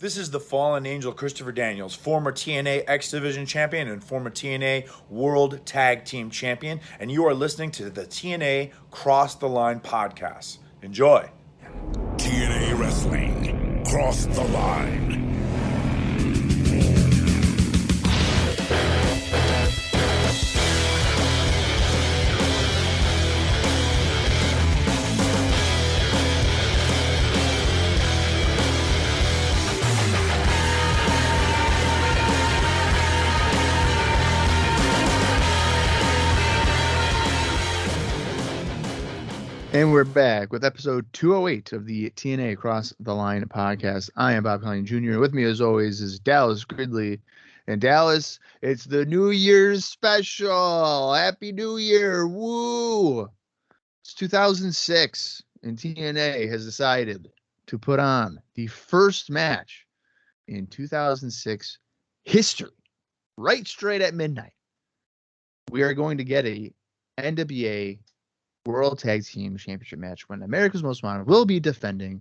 This is the fallen angel Christopher Daniels, former TNA X Division champion and former TNA World Tag Team Champion, and you are listening to the TNA Cross the Line podcast. Enjoy. TNA Wrestling, Cross the Line. And we're back with episode 208 of the TNA Cross the Line podcast. I am Bob Colling Jr. With me, as always, is Dallas Gridley. And Dallas, it's the New Year's special. Happy New Year. Woo! It's 2006, and TNA has decided to put on the first match in 2006 history, right straight at midnight. We are going to get a NWA World Tag Team Championship match when America's Most Wanted will be defending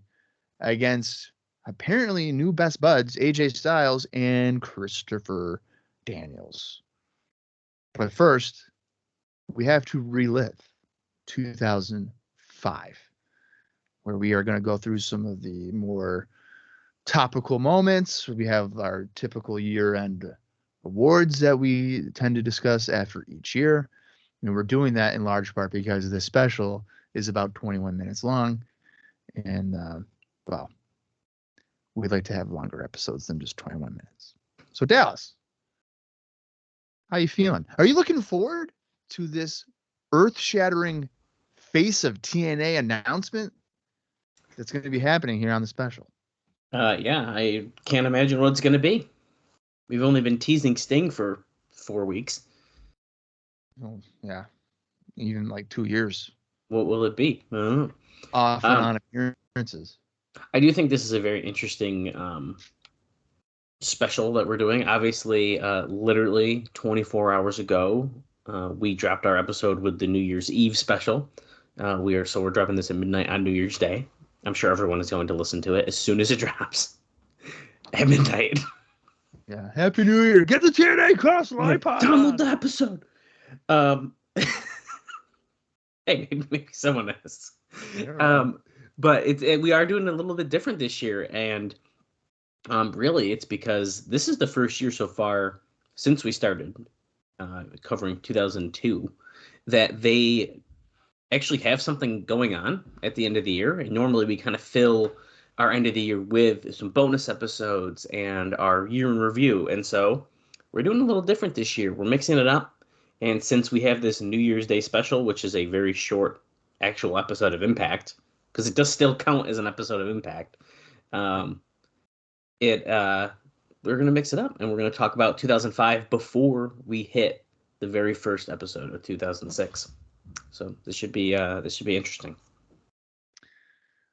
against apparently new best buds AJ Styles and Christopher Daniels. But first, we have to relive 2005, where we are going to go through some of the more topical moments. We have our typical year-end awards that we tend to discuss after each year. And we're doing that in large part because this special is about 21 minutes long. And, well, we'd like to have longer episodes than just 21 minutes. So, Dallas, how you feeling? Are you looking forward to this earth-shattering Face of TNA announcement that's going to be happening here on the special? Yeah, I can't imagine what it's going to be. We've only been teasing Sting for 4 weeks. Oh, yeah, even like 2 years. What will it be? I don't know. Off and on appearances. I do think this is a very interesting special that we're doing. Obviously, literally 24 hours ago, we dropped our episode with the New Year's Eve special. We're dropping this at midnight on New Year's Day. I'm sure everyone is going to listen to it as soon as it drops at midnight. Yeah, Happy New Year! Get the TNA Cross the Line podcast. Download the episode. Hey, maybe someone else. But we are doing a little bit different this year, and really it's because this is the first year so far since we started covering 2002 that they actually have something going on at the end of the year. And normally we kind of fill our end of the year with some bonus episodes and our year in review, and so we're doing a little different this year. We're mixing it up. And since we have this New Year's Day special, which is a very short actual episode of Impact, because it does still count as an episode of Impact, we're going to mix it up, and we're going to talk about 2005 before we hit the very first episode of 2006. So this should be interesting.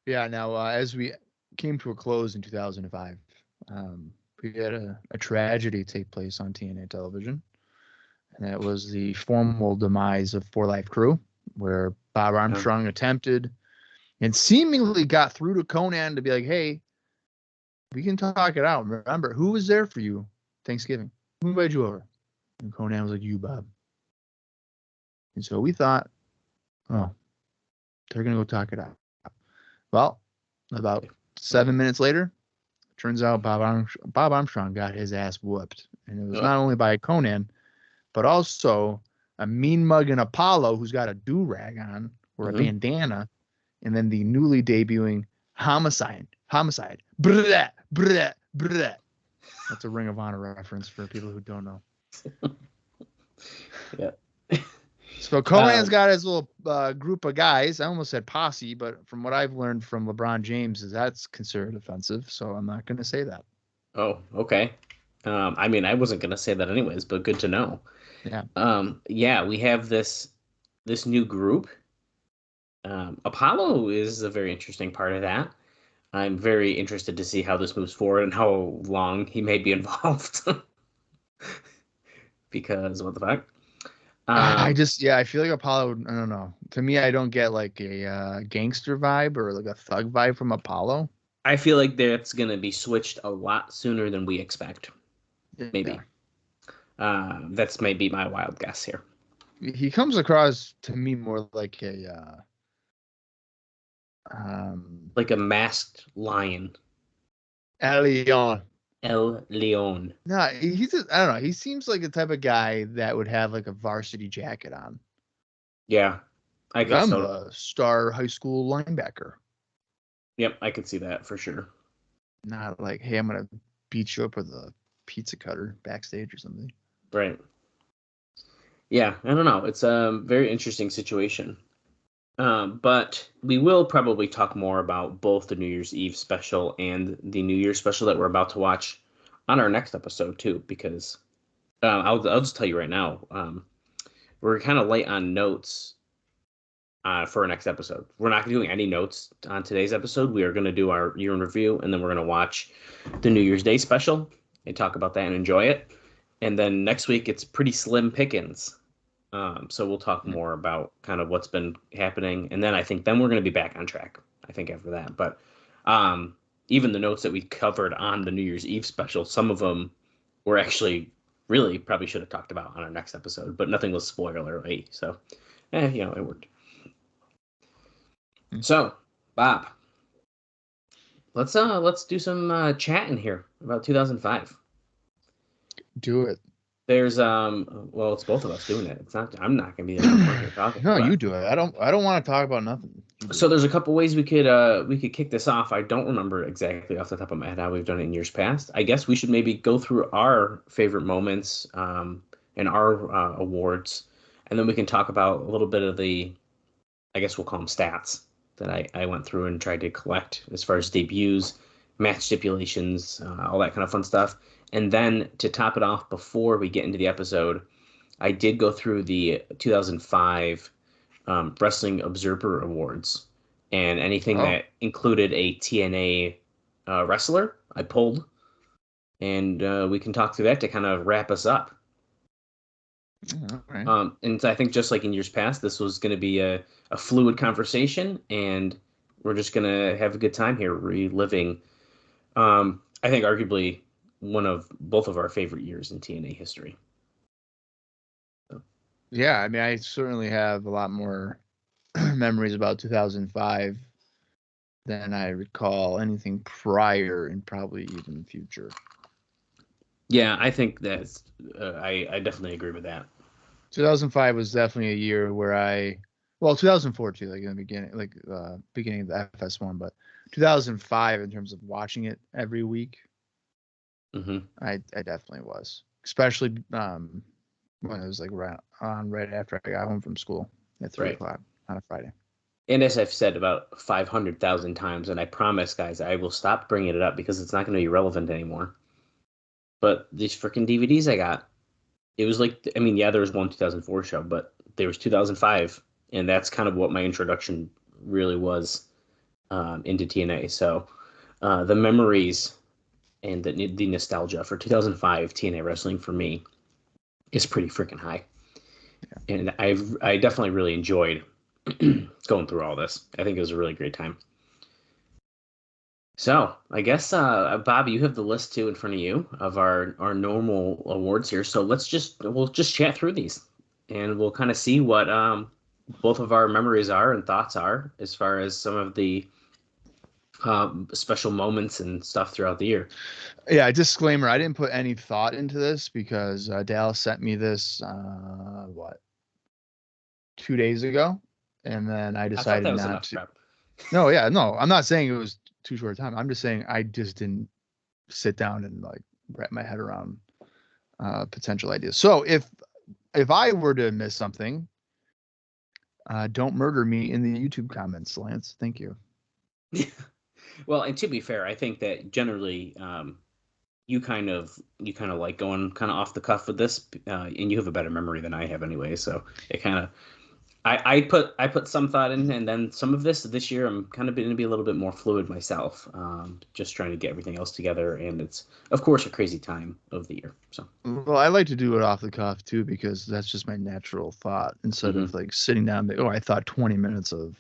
Yeah. Now, as we came to a close in 2005, we had a tragedy take place on TNA television. And that was the formal demise of For Life Crew, where Bob Armstrong attempted and seemingly got through to Conan to be like, hey, we can talk it out. Remember, who was there for you Thanksgiving? Who invited you over? And Conan was like, you, Bob. And so we thought, oh, they're going to go talk it out. Well, about 7 minutes later, turns out Bob Armstrong got his ass whooped. And it was not only by Conan, but also a mean mug and Apollo who's got a do-rag on or a bandana, and then the newly debuting Homicide. Brrrr, brrrr, brrrr. That's a Ring of Honor reference for people who don't know. Yeah. So Conan's got his little group of guys. I almost said posse, but from what I've learned from LeBron James is that's considered offensive, so I'm not going to say that. Oh, okay. I mean, I wasn't going to say that anyways, but good to know. Yeah. We have this new group. Apollo is a very interesting part of that. I'm very interested to see how this moves forward and how long he may be involved. Because what the fuck? I feel like Apollo, I don't know. To me, I don't get like a gangster vibe or like a thug vibe from Apollo. I feel like that's going to be switched a lot sooner than we expect. Maybe. That's maybe my wild guess here. He comes across to me more like like a masked lion. El Leon. El Leon. No, he's just, I don't know. He seems like the type of guy that would have like a varsity jacket on. Yeah, I guess I'm so. a star high school linebacker. Yep, I could see that for sure. Not like, hey, I'm gonna beat you up with a pizza cutter backstage or something. Right. Yeah, I don't know. It's a very interesting situation. But we will probably talk more about both the New Year's Eve special and the New Year's special that we're about to watch on our next episode too, because I'll just tell you right now, we're kind of light on notes for our next episode. We're not doing any notes on today's episode. We are going to do our year in review, and then we're going to watch the New Year's Day special and talk about that and enjoy it. And then next week, it's pretty slim pickings. So we'll talk more about kind of what's been happening. And then I think then we're going to be back on track, I think, after that. But even the notes that we covered on the New Year's Eve special, some of them were actually really probably should have talked about on our next episode, but nothing was spoiler-y. So, it worked. So, Bob, let's do some chatting here about 2005. Do it. There's well, it's both of us doing it. It's not. I'm not gonna be the one here talking. No, you do it. I don't want to talk about nothing. So there's a couple ways we could kick this off. I don't remember exactly off the top of my head how we've done it in years past. I guess we should maybe go through our favorite moments and our awards, and then we can talk about a little bit of the, I guess we'll call them stats that I went through and tried to collect as far as debuts, match stipulations, all that kind of fun stuff. And then to top it off, before we get into the episode, I did go through the 2005 Wrestling Observer Awards, and anything that included a TNA wrestler, I pulled, and we can talk through that to kind of wrap us up. Right. And I think just like in years past, this was going to be a fluid conversation, and we're just going to have a good time here reliving, I think arguably both of our favorite years in TNA history. Yeah, I mean, I certainly have a lot more memories about 2005 than I recall anything prior and probably even future. Yeah, I think that's I definitely agree with that. 2005 was definitely a year where 2004 too, like in the beginning, beginning of the FS1, but 2005 in terms of watching it every week. Mm-hmm. I definitely was, especially when it was like right after I got home from school at 3 o'clock on a Friday. And as I've said about 500,000 times, and I promise, guys, I will stop bringing it up because it's not going to be relevant anymore. But these freaking DVDs I got, it was like, I mean, yeah, there was one 2004 show, but there was 2005, and that's kind of what my introduction really was into TNA. So the memories and the nostalgia for 2005 TNA wrestling for me is pretty freaking high. Yeah. And I definitely really enjoyed going through all this. I think it was a really great time. So I guess, Bob, you have the list too in front of you of our normal awards here. So we'll just chat through these, and we'll kind of see what both of our memories are and thoughts are as far as some of the special moments and stuff throughout the year. Yeah, disclaimer, I didn't put any thought into this because Dallas sent me this 2 days ago, and then I decided not to. No, I'm not saying it was too short a time. I'm just saying I just didn't sit down and like wrap my head around potential ideas. So if I were to miss something, don't murder me in the YouTube comments, Lance. Thank you. Well, and to be fair, I think that generally you kind of like going kind of off the cuff with this, and you have a better memory than I have anyway. So it kind of I put some thought in, and then some of this year I'm kind of going to be a little bit more fluid myself, just trying to get everything else together, and it's of course a crazy time of the year. So well, I like to do it off the cuff too because that's just my natural thought instead of like sitting down. And I thought 20 minutes of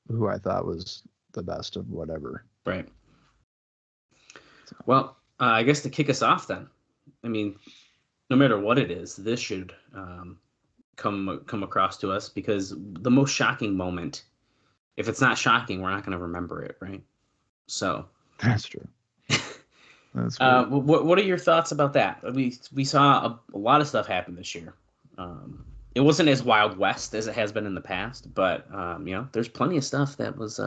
who I thought was the best of whatever. Right. Well, I guess to kick us off then, I mean, no matter what it is, this should come across to us, because the most shocking moment, if it's not shocking, we're not going to remember it, right? So That's true. That's true. what are your thoughts about that? We saw a lot of stuff happen this year. It wasn't as Wild West as it has been in the past, but there's plenty of stuff that was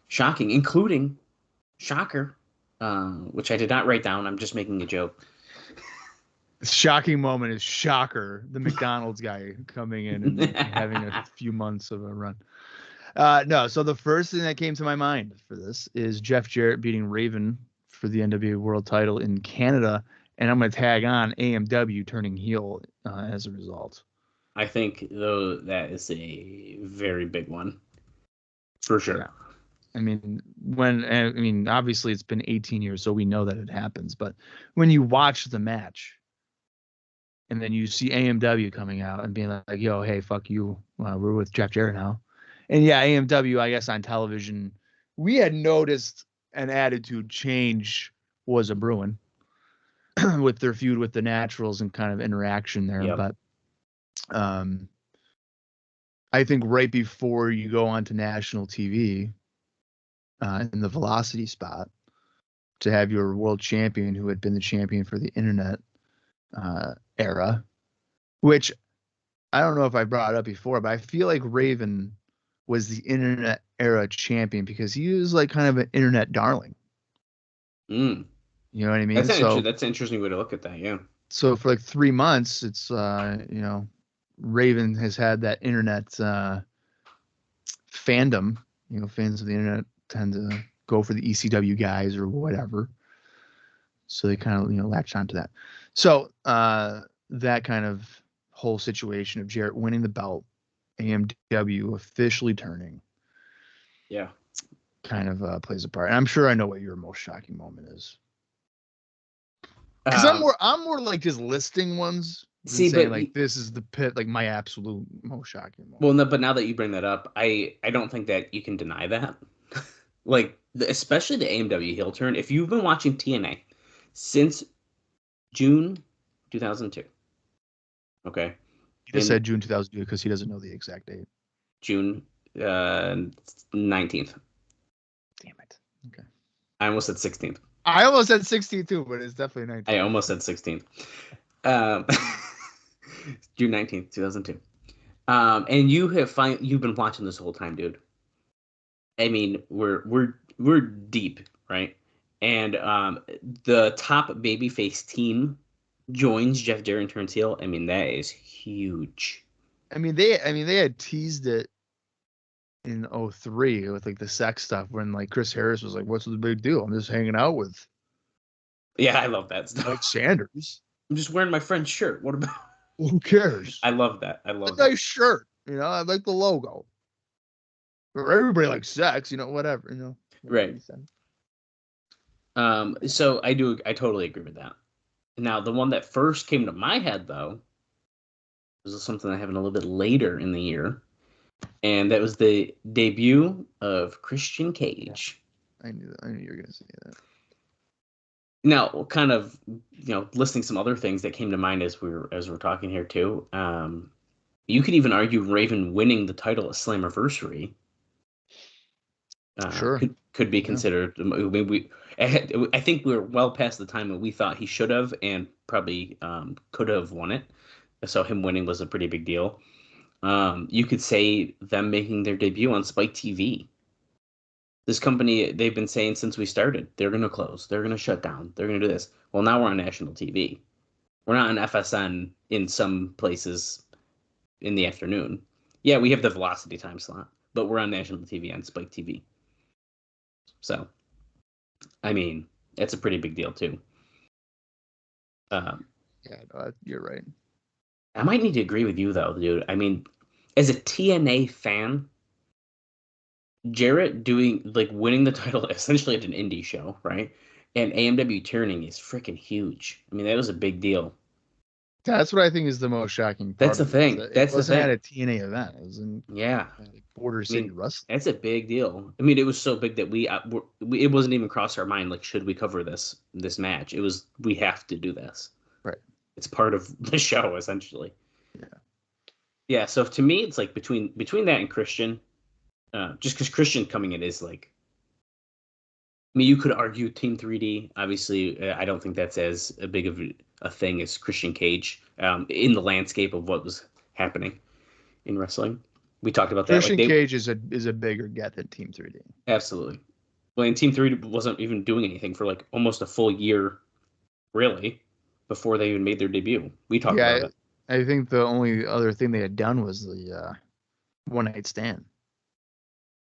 shocking, including shocker, which I did not write down. I'm just making a joke. Shocking moment is Shocker, the McDonald's guy coming in and having a few months of a run. No, so the first thing that came to my mind for this is Jeff Jarrett beating Raven for the NWA World Title in Canada, and I'm going to tag on AMW turning heel as a result. I think, though, that is a very big one, for sure. Yeah. I mean, obviously it's been 18 years, so we know that it happens. But when you watch the match, and then you see AMW coming out and being like, "Yo, hey, fuck you, we're with Jeff Jarrett now," and yeah, AMW, I guess on television, we had noticed an attitude change was a brewing with their feud with the Naturals and kind of interaction there. Yep. But I think right before you go onto national TV, in the Velocity spot, to have your world champion who had been the champion for the internet era, which I don't know if I brought it up before, but I feel like Raven was the internet era champion because he was like kind of an internet darling. You know what I mean? That's an interesting way to look at that. Yeah. So for like 3 months, it's Raven has had that internet fandom. Fans of the internet tend to go for the ECW guys or whatever. So they kind of, latched onto that. So that kind of whole situation of Jarrett winning the belt, AMW officially turning, yeah, kind of plays a part. And I'm sure I know what your most shocking moment is. Because I'm more like just listing ones. See, saying, but like this is the pit, like my absolute most shocking moment. Well, no, but now that you bring that up, I don't think that you can deny that. Like, especially the AMW heel turn. If you've been watching TNA since June 2002, okay? He just said June 2002 because he doesn't know the exact date. June 19th. Damn it. Okay. I almost said 16th. I almost said 16th too, but it's definitely 19th. I almost said 16th. June 19th, 2002. And you've been watching this whole time, dude. I mean, we're deep, right? And the top babyface team joins Jeff Jarrett and turns heel. I mean, that is huge. I mean, they had teased it in 2003 with like the sex stuff when like Chris Harris was like, "What's the big deal? I'm just hanging out with." Yeah, I love that stuff. Like Sanders. I'm just wearing my friend's shirt. What about? Well, who cares? I love that. I love that. Nice shirt. I like the logo. Or everybody likes sex, whatever, Right. So I totally agree with that. Now, the one that first came to my head, though, was something that happened a little bit later in the year, and that was the debut of Christian Cage. Yeah. I knew you were going to say that. Now, kind of, listing some other things that came to mind as we're talking here too. You could even argue Raven winning the title at Slammiversary. Sure. Could be considered. I think we're well past the time that we thought he should have and probably could have won it. So him winning was a pretty big deal. You could say them making their debut on Spike TV. This company, they've been saying since we started, they're going to close. They're going to shut down. They're going to do this. Well, now we're on national TV. We're not on FSN in some places in the afternoon. Yeah, we have the Velocity time slot, but we're on national TV on Spike TV. So, I mean, it's a pretty big deal, too. Yeah, no, you're right. I might need to agree with you, though, dude. I mean, as a TNA fan, Jarrett winning the title essentially at an indie show, right? And AMW turning is freaking huge. I mean, that was a big deal. That's what I think is the most shocking part. That's the thing. That's the wasn't thing. at a TNA event. It was in Border City Wrestling. That's a big deal. I mean, it was so big that we it wasn't even cross our mind. Like, should we cover this match? It was, we have to do this. Right. It's part of the show, essentially. Yeah. Yeah. So to me, it's like between that and Christian, just because Christian coming in is like, I mean, you could argue Team 3D. Obviously, I don't think that's as big of a thing as Christian Cage in the landscape of what was happening in wrestling. We talked about that. Christian Cage is a bigger get than Team 3D. Absolutely. Well, and Team 3D wasn't even doing anything for like almost a full year, really, before they even made their debut. We talked about it. I think the only other thing they had done was the one night stand.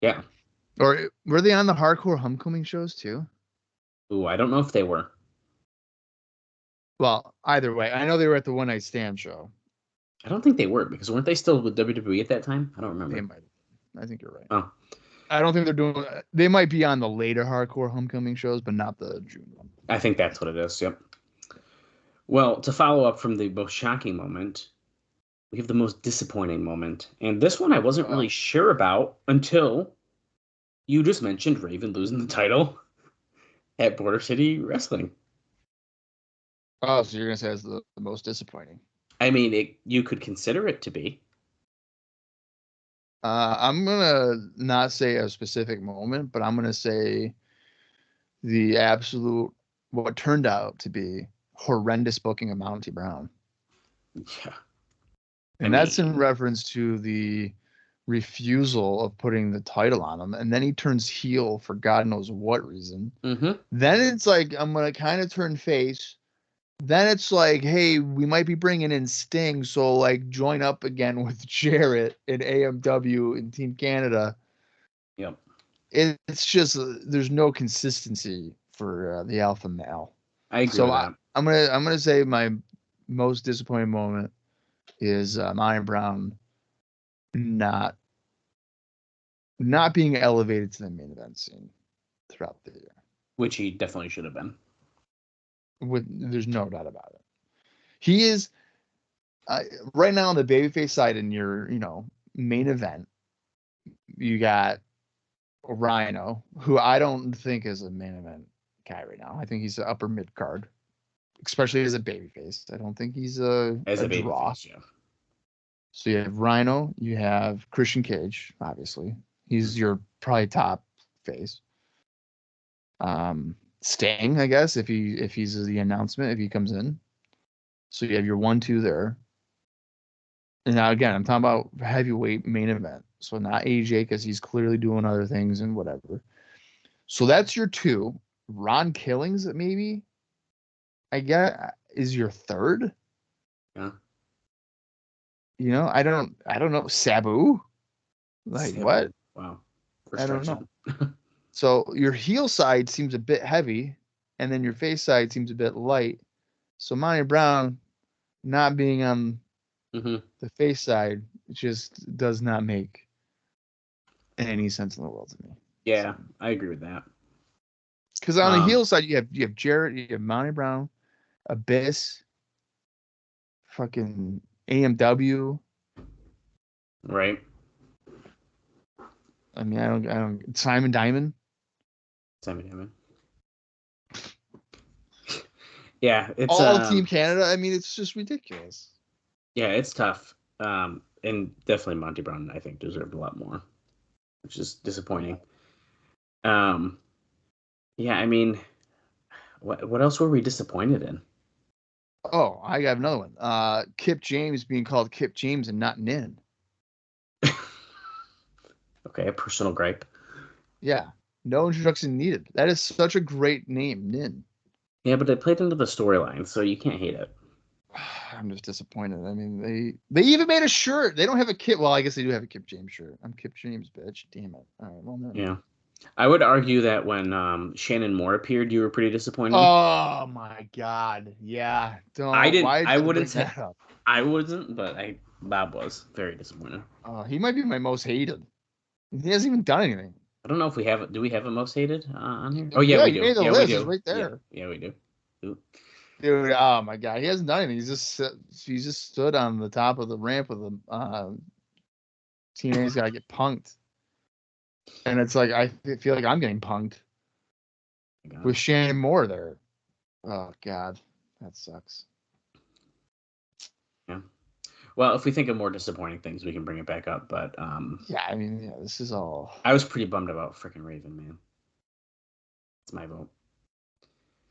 Yeah. Or were they on the Hardcore Homecoming shows too? Ooh, I don't know if they were. Well, either way, I know they were at the one night stand show. I don't think they were, because weren't they still with WWE at that time? I don't remember. They might. I think you're right. Oh. I don't think they're doing. They might be on the later Hardcore Homecoming shows, but not the June one. I think that's what it is. Yep. Well, to follow up from the most shocking moment, we have the most disappointing moment, and this one I wasn't really sure about until you just mentioned Raven losing the title at Border City Wrestling. Oh, so you're gonna say it's the most disappointing? I mean, you could consider it to be. I'm gonna not say a specific moment, but I'm gonna say the absolute what turned out to be horrendous booking of Monty Brown. Yeah, and that's in reference to the refusal of putting the title on him, and then he turns heel for God knows what reason. Mm-hmm. Then it's like, I'm gonna kind of turn face. Then it's like, hey, we might be bringing in Sting, so like join up again with Jarrett and AMW and Team Canada. Yep. It's just there's no consistency for the alpha male. I agree with that. I'm gonna say my most disappointing moment is Monty Brown not being elevated to the main event scene throughout the year, which he definitely should have been. There's no doubt about it. He is right now on the babyface side in your main event. You got Rhino, who I don't think is a main event guy right now. I think he's an upper mid card, especially as a babyface. I don't think he's a draw. Yeah. So you have Rhino, you have Christian Cage, obviously. He's your probably top face. Sting, I guess, if he's the announcement, if he comes in. So you have your 1-2 there. And now again, I'm talking about heavyweight main event. So not AJ, because he's clearly doing other things and whatever. So that's your 2. Ron Killings, maybe, I get, is your 3rd. Yeah. I don't know. Sabu? Like Sabu. what? Wow. I don't know. So your heel side seems a bit heavy, and then your face side seems a bit light. So Monty Brown not being on the face side just does not make any sense in the world to me. Yeah, I agree with that. Because on the heel side, you have Jarrett, you have Monty Brown, Abyss, fucking AMW. Right. I mean, I don't. Simon Diamond. Yeah, it's all Team Canada. I mean, it's just ridiculous. Yeah, it's tough. And definitely Monty Brown, I think, deserved a lot more, which is disappointing. Yeah, I mean, what else were we disappointed in? Oh, I got another one. Kip James being called Kip James and not Nin. Okay, a personal gripe. Yeah, no introduction needed. That is such a great name, Nin. Yeah, but they played into the storyline, so you can't hate it. I'm just disappointed. I mean, they even made a shirt. They don't have a Kip. Well, I guess they do have a Kip James shirt. I'm Kip James, bitch. Damn it. All right, well, no. Yeah. I would argue that when Shannon Moore appeared, you were pretty disappointed. Oh my God! Yeah, don't. I wouldn't say that up. I wasn't, but Bob was very disappointed. He might be my most hated. He hasn't even done anything. I don't know if we have. Do we have a most hated on here? Oh yeah, we do. Yeah, we do. It's right there. Yeah, we do. Ooh. Dude, oh my god, he hasn't done anything. He's just stood on the top of the ramp with him. TNA's got to get punked, and it's like I feel like I'm getting punked with Shannon Moore there. Oh god, that sucks. Yeah. Well, if we think of more disappointing things, we can bring it back up. But yeah, I mean, yeah, this is all. I was pretty bummed about freaking Raven, man. It's my vote.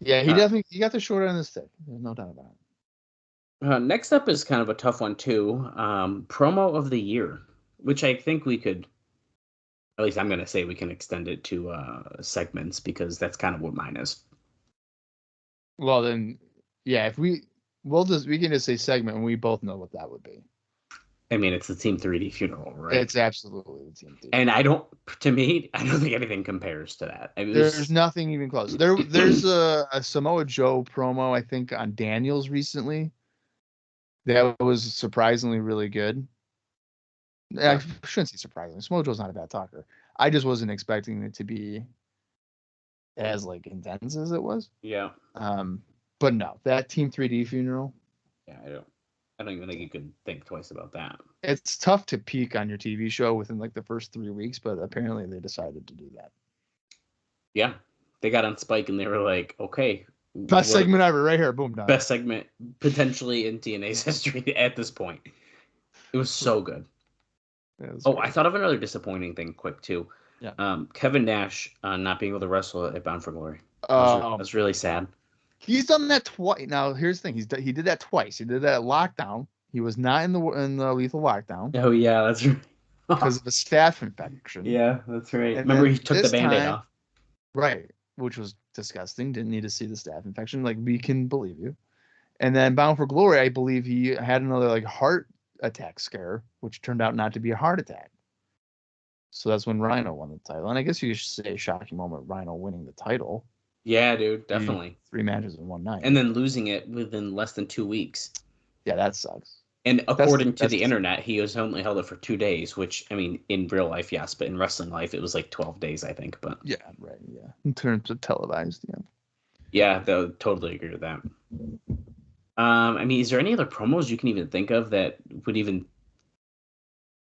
Yeah, he definitely got the short end of the stick. There's no doubt about it. Next up is kind of a tough one too. Promo of the year, which I think we could, at least I'm going to say we can extend it to segments because that's kind of what mine is. Well, then, yeah, if we can just say segment and we both know what that would be. I mean, it's the Team 3D funeral, right? It's absolutely the Team 3D. And to me, I don't think anything compares to that. I mean, there's nothing even close. There's a Samoa Joe promo, I think, on Daniels recently. That was surprisingly really good. I shouldn't say surprisingly. Samoa Joe's not a bad talker. I just wasn't expecting it to be as like intense as it was. Yeah. But no, that Team 3D funeral. Yeah, I don't even think you could think twice about that. It's tough to peak on your TV show within like the first 3 weeks, but apparently they decided to do that. Yeah. They got on Spike and they were like, okay. Best segment ever, right here. Boom, done. Best segment potentially in TNA's history at this point. It was so good. Great. I thought of another disappointing thing quick too. Yeah. Kevin Nash not being able to wrestle at Bound for Glory. That's really sad. He's done that twice. Now here's the thing: he did that twice. He did that at Lockdown. He was not in the Lethal Lockdown. Oh yeah, that's right. Because of a staph infection. Yeah, that's right. And remember he took the Band-Aid off. Right, which was disgusting. Didn't need to see the staph infection. Like, we can believe you. And then Bound for Glory, I believe he had another like heart attack scare, which turned out not to be a heart attack. So that's when Rhino won the title. And I guess you should say a shocking moment, Rhino winning the title. Yeah, dude, definitely. 3 matches in one night. And then losing it within less than 2 weeks. Yeah, that sucks. And according to the internet, he was only held it for 2 days, which, I mean, in real life, yes, but in wrestling life, it was like 12 days, I think. But yeah, right, yeah. In terms of televised, yeah. Yeah, I totally agree with that. I mean, is there any other promos you can even think of that would even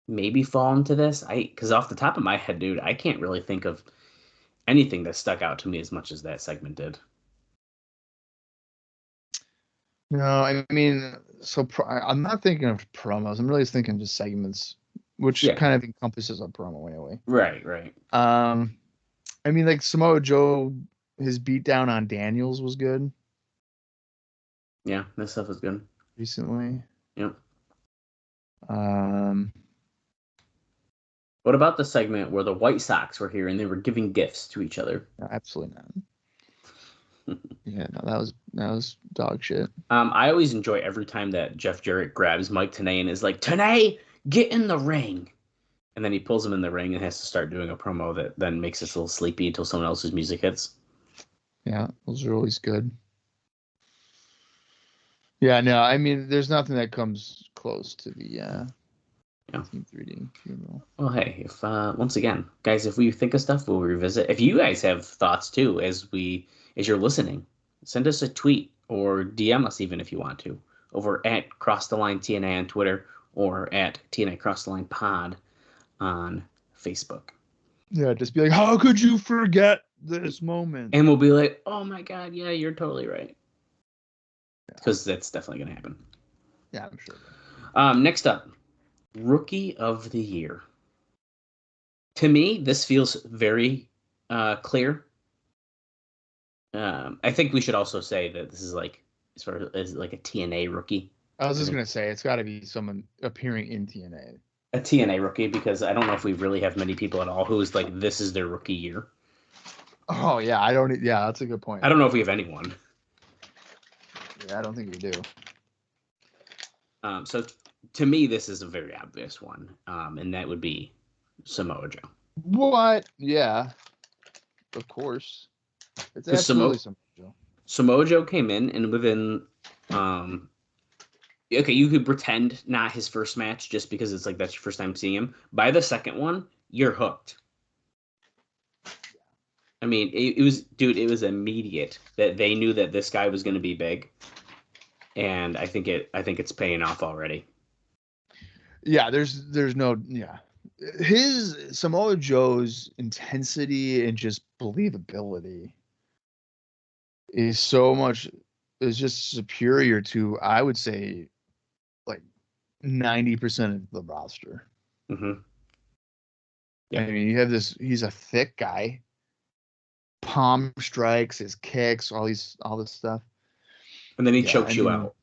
maybe fall into this? Because off the top of my head, dude, I can't really think of anything that stuck out to me as much as that segment did. No, I mean, I'm not thinking of promos. I'm really thinking just segments, which kind of encompasses a promo anyway. Right. I mean, like Samoa Joe, his beatdown on Daniels was good. Yeah, that stuff was good. Recently. Yep. What about the segment where the White Sox were here and they were giving gifts to each other? No, absolutely not. Yeah, no, that was dog shit. I always enjoy every time that Jeff Jarrett grabs Mike Tenay and is like, Tenay, get in the ring. And then he pulls him in the ring and has to start doing a promo that then makes us a little sleepy until someone else's music hits. Yeah, those are always good. Yeah, no, I mean, there's nothing that comes close to the Team 3D funeral. Well, hey, if once again, guys, if we think of stuff, we'll revisit. If you guys have thoughts too, as you're listening, send us a tweet or DM us even if you want to over at Cross the Line TNA on Twitter or at TNA Cross the Line Pod on Facebook. Yeah, just be like, how could you forget this moment? And we'll be like, oh my God, yeah, you're totally right. Because that's definitely going to happen. Yeah, I'm sure. Next up, Rookie of the Year. To me, this feels very clear. I think we should also say that this is like as far as like a TNA rookie. I was just going to say, it's got to be someone appearing in TNA. A TNA rookie, because I don't know if we really have many people at all who is like, this is their rookie year. Oh, yeah. Yeah, that's a good point. I don't know if we have anyone. Yeah, I don't think we do. So to me, this is a very obvious one, and that would be Samoa Joe. What? Yeah, of course. It's absolutely Samoa Joe. Samoa Joe came in, and within, okay, you could pretend not his first match just because it's like that's your first time seeing him. By the second one, you're hooked. I mean, it was, dude, it was immediate that they knew that this guy was going to be big, and I think it's paying off already. Yeah, there's no his Samoa Joe's intensity and just believability is just superior to, I would say, like 90% of the roster. Mm-hmm. I mean, you have he's a thick guy, palm strikes, his kicks, all this stuff. And then he chokes you out.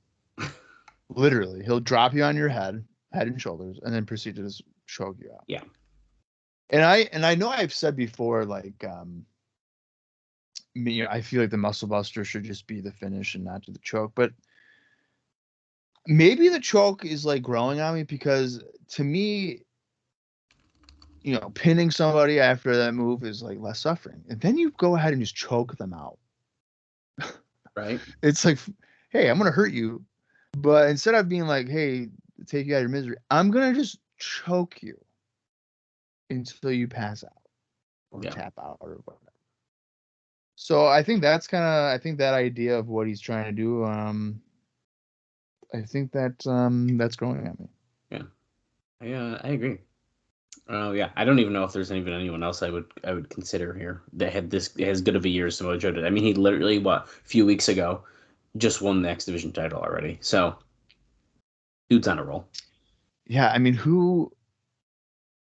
Literally, he'll drop you on your head and shoulders, and then proceed to just choke you out. Yeah. And I know I've said before, like, I feel like the muscle buster should just be the finish and not do the choke, but maybe the choke is like growing on me, because to me, pinning somebody after that move is like less suffering, and then you go ahead and just choke them out. Right. It's like, hey, I'm gonna hurt you, but instead of being like, hey, take you out of your misery, I'm gonna just choke you until you pass out or tap out or whatever. So I think that idea of what he's trying to do, I think that's growing at me. Yeah, I agree. Yeah, I don't even know if there's even anyone else I would consider here that had as good of a year as Samoa Joe did. I mean, he literally, a few weeks ago, just won the X Division title already. So, dude's on a roll. Yeah, I mean,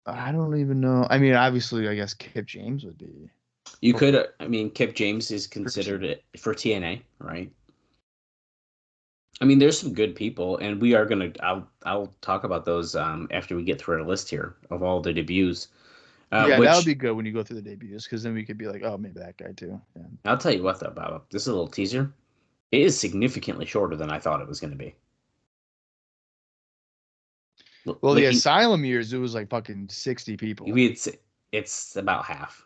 I don't even know. I mean, obviously, I guess Kip James would be. You could, I mean, Kip James is considered it for TNA, right? I mean, there's some good people, and we are I'll talk about those after we get through our list here of all the debuts. That would be good when you go through the debuts, because then we could be like, oh, maybe that guy too. Yeah. I'll tell you what, though, Baba, this is a little teaser. It is significantly shorter than I thought it was going to be. Well, the Asylum years, it was like fucking 60 people. It's about half.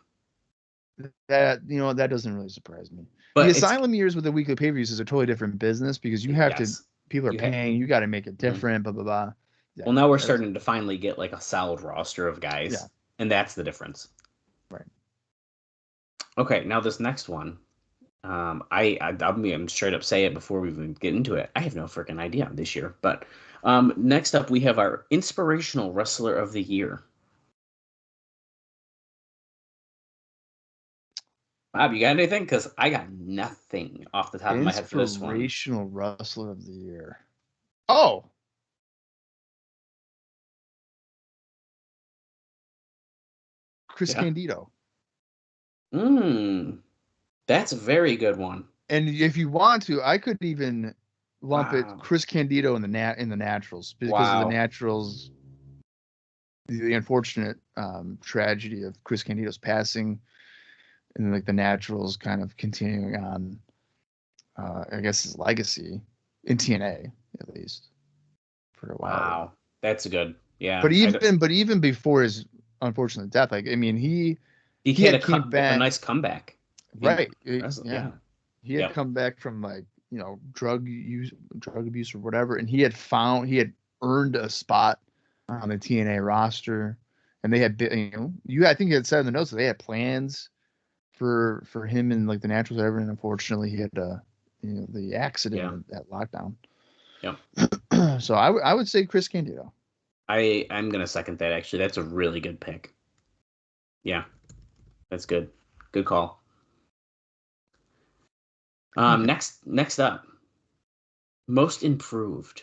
That doesn't really surprise me. But the Asylum years with the weekly pay-per-views is a totally different business, because you have to, people are paying, you got to make it different, blah, blah, blah. Yeah, well, now we're starting to finally get like a solid roster of guys, and that's the difference. Right. Okay, now this next one, I'm straight up say it before we even get into it. I have no freaking idea this year, but next up we have our inspirational wrestler of the year. Bob, you got anything? Because I got nothing off the top of my head for this one. Inspirational wrestler of the year. Oh. Chris Candido. That's a very good one. And if you want to, I could even lump it Chris Candido in the Naturals, because of the Naturals, the unfortunate tragedy of Chris Candido's passing, and like the Naturals kind of continuing on, I guess, his legacy in TNA at least for a while. Wow, that's good. Yeah. But even before his unfortunate death, like, I mean, he had a nice comeback. Right. Yeah. He had come back from, like, drug abuse or whatever, and he had earned a spot on the TNA roster, and they had, I think you had said in the notes that they had plans for him and like the Naturals, whatever, and unfortunately he had the accident at Lockdown. Yeah. So I would say Chris Candido. I'm gonna second that, actually. That's a really good pick. Yeah, that's good. Good call. Next up, most improved.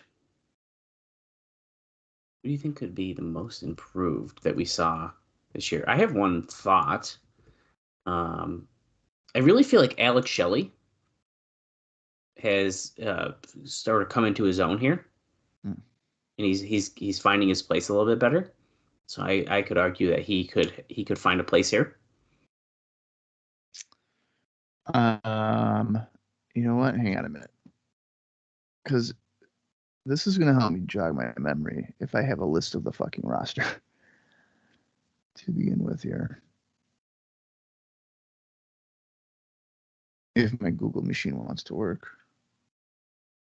What do you think could be the most improved that we saw this year? I have one thought. I really feel like Alex Shelley has started coming to his own here, and he's finding his place a little bit better. So I could argue that he could find a place here. You know what? Hang on a minute, because this is gonna help me jog my memory if I have a list of the fucking roster to begin with here. If my Google machine wants to work.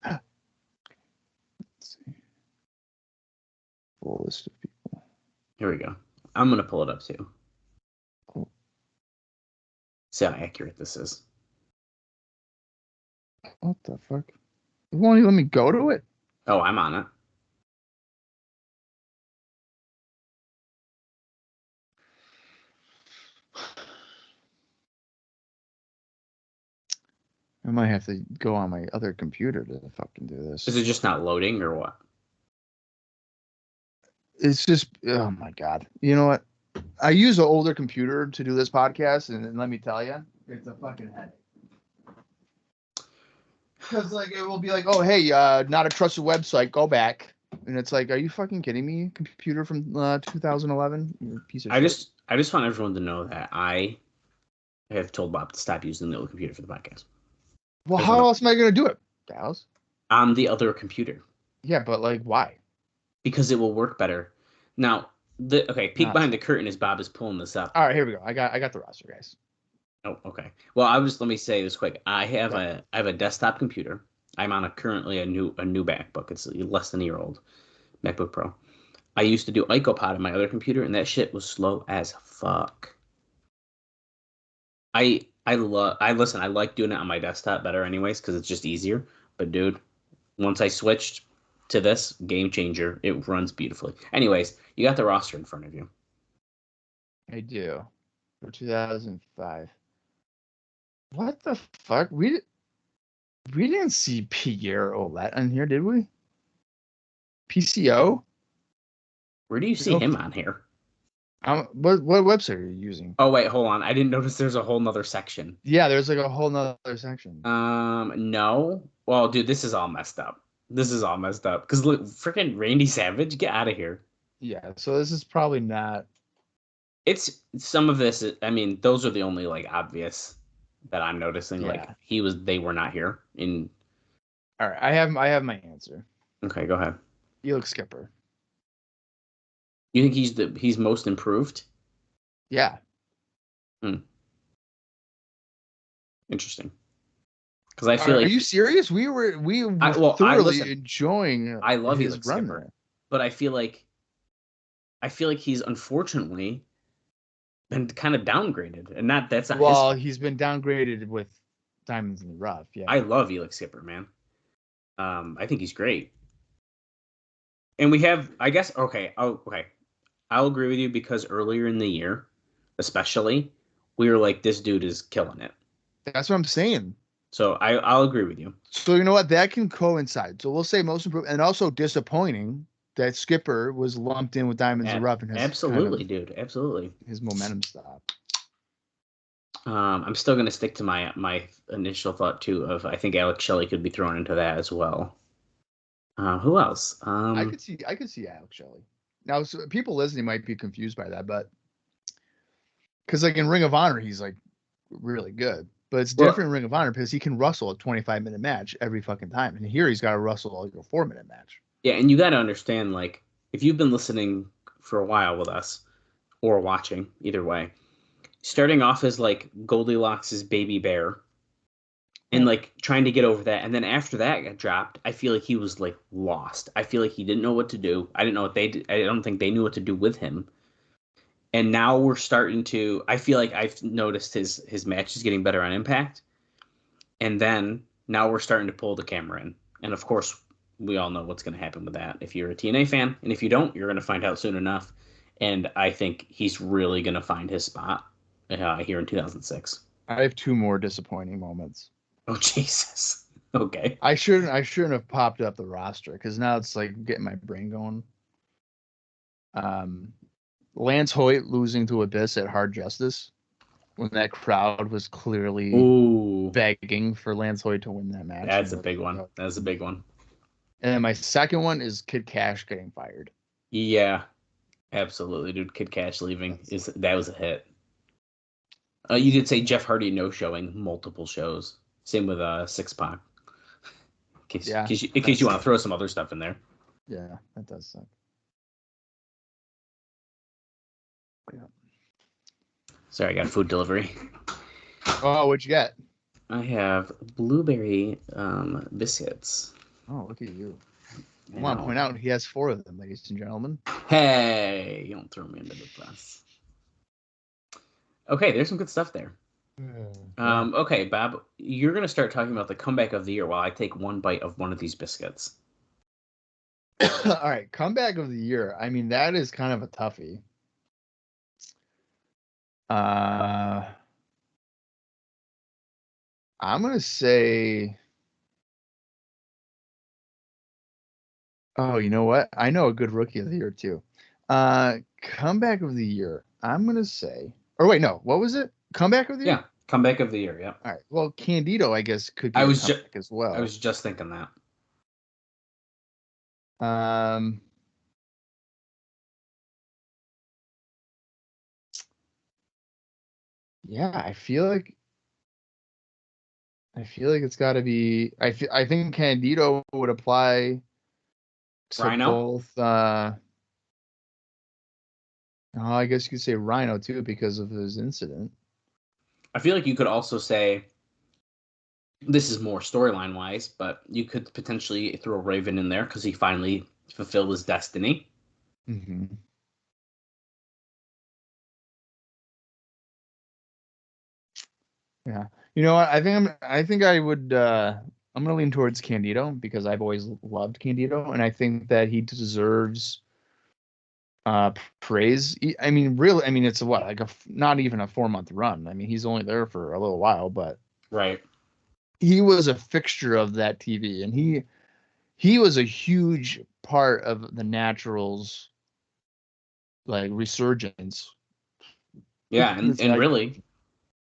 Let's see. Full list of people. Here we go. I'm gonna pull it up too. Oh. See how accurate this is. What the fuck? You won't even let me go to it? Oh, I'm on it. I might have to go on my other computer to fucking do this. Is it just not loading or what? It's just, oh my God. You know what? I use an older computer to do this podcast, and let me tell you, it's a fucking headache. Because like it will be like, oh hey, not a trusted website, go back, and it's like, are you fucking kidding me? Computer from 2011, you piece of shit. I just want everyone to know that I have told Bob to stop using the old computer for the podcast. Well, how else am I gonna do it, Dallas? On the other computer. Yeah, but like, why? Because it will work better. Now, peek behind the curtain as Bob is pulling this up. All right, here we go. I got the roster, guys. Oh, okay. Well, let me say this quick. I have a desktop computer. I'm on currently a new MacBook. It's less than a year old, MacBook Pro. I used to do IcoPod on my other computer, and that shit was slow as fuck. I like doing it on my desktop better anyways because it's just easier. But dude, once I switched to this, game changer. It runs beautifully. Anyways, you got the roster in front of you. I do. For 2005. What the fuck? We didn't see Pierre Ouellette on here, did we? PCO? Where do you see him on here? What website are you using? Oh wait, hold on. I didn't notice there's a whole nother section. Yeah, there's like a whole nother section. No. Well, dude, this is all messed up. Because look, freaking Randy Savage, get out of here. Yeah, so this is probably not. It's some of this. I mean, those are the only like obvious that I'm noticing. Yeah. Like they were not here in. All right, I have my answer. Okay, go ahead. Felix Skipper. You think he's most improved? Yeah. Interesting. Because I feel Are you serious? We were thoroughly enjoying. I love his Felix run Skipper, there. but I feel like he's unfortunately been kind of downgraded, and that's not his fault. He's been downgraded with Diamonds in the Rough. Yeah, I love Felix Skipper, man. I think he's great, and we have, I guess, okay. I'll agree with you because earlier in the year, especially, we were like, this dude is killing it. That's what I'm saying. So I'll agree with you. So you know what? That can coincide. So we'll say most improved and also disappointing that Skipper was lumped in with Diamonds in the Rough and has absolutely, dude. Absolutely. His momentum stopped. I'm still gonna stick to my initial thought too of I think Alex Shelley could be thrown into that as well. Who else? I could see Alex Shelley. Now, so people listening might be confused by that, but because like in Ring of Honor, he's like really good. But it's different in Ring of Honor because he can wrestle a 25-minute match every fucking time. And here he's got to wrestle like a 4-minute match. Yeah, and you got to understand, like, if you've been listening for a while with us or watching, either way, starting off as like Goldilocks' baby bear and like trying to get over that. And then after that got dropped, I feel like he was like lost. I feel like he didn't know what to do. I didn't know what they did. I don't think they knew what to do with him. And now we're starting to, I feel like I've noticed his match is getting better on Impact. And then now we're starting to pull the camera in. And of course, we all know what's going to happen with that if you're a TNA fan. And if you don't, you're going to find out soon enough. And I think he's really going to find his spot here in 2006. I have 2 more disappointing moments. Oh, Jesus. Okay. I shouldn't have popped up the roster because now it's like getting my brain going. Lance Hoyt losing to Abyss at Hard Justice when that crowd was clearly begging for Lance Hoyt to win that match. That's a big one. That's a big one. And then my second one is Kid Cash getting fired. Yeah, absolutely, dude. Kid Cash leaving that was a hit. You did say Jeff Hardy no-showing multiple shows. Same with 6-Pac. In case you want to throw some other stuff in there. Yeah, that does suck. Yeah. Sorry, I got food delivery. Oh, what'd you get? I have blueberry biscuits. Oh, look at you. I want to point out he has 4 of them, ladies and gentlemen. Hey, you don't throw me into the bus. Okay, there's some good stuff there. Okay, Bob, you're gonna start talking about the comeback of the year while I take one bite of one of these biscuits. All right, comeback of the year. I mean, that is kind of a toughie. I'm gonna say. Oh, you know what? I know a good rookie of the year too. Comeback of the year. I'm gonna say. Or wait, no. What was it? Comeback of the year? Yeah, comeback of the year. Yeah. All right. Well, Candido, I guess, could be I a was comeback as well. I was just thinking that. Yeah, I feel like it's got to be. I think Candido would apply to Rhino? both. I guess you could say Rhino too because of his incident. I feel like you could also say this is more storyline wise, but you could potentially throw Raven in there because he finally fulfilled his destiny. Mm-hmm. Yeah. You know what? I think I would. I'm gonna lean towards Candido because I've always loved Candido, and I think that he deserves praise. I mean, really. I mean, it's what like not even a 4-month run. I mean, he's only there for a little while, but Right. he was a fixture of that TV, and he was a huge part of the Naturals like resurgence. Yeah, and Like, really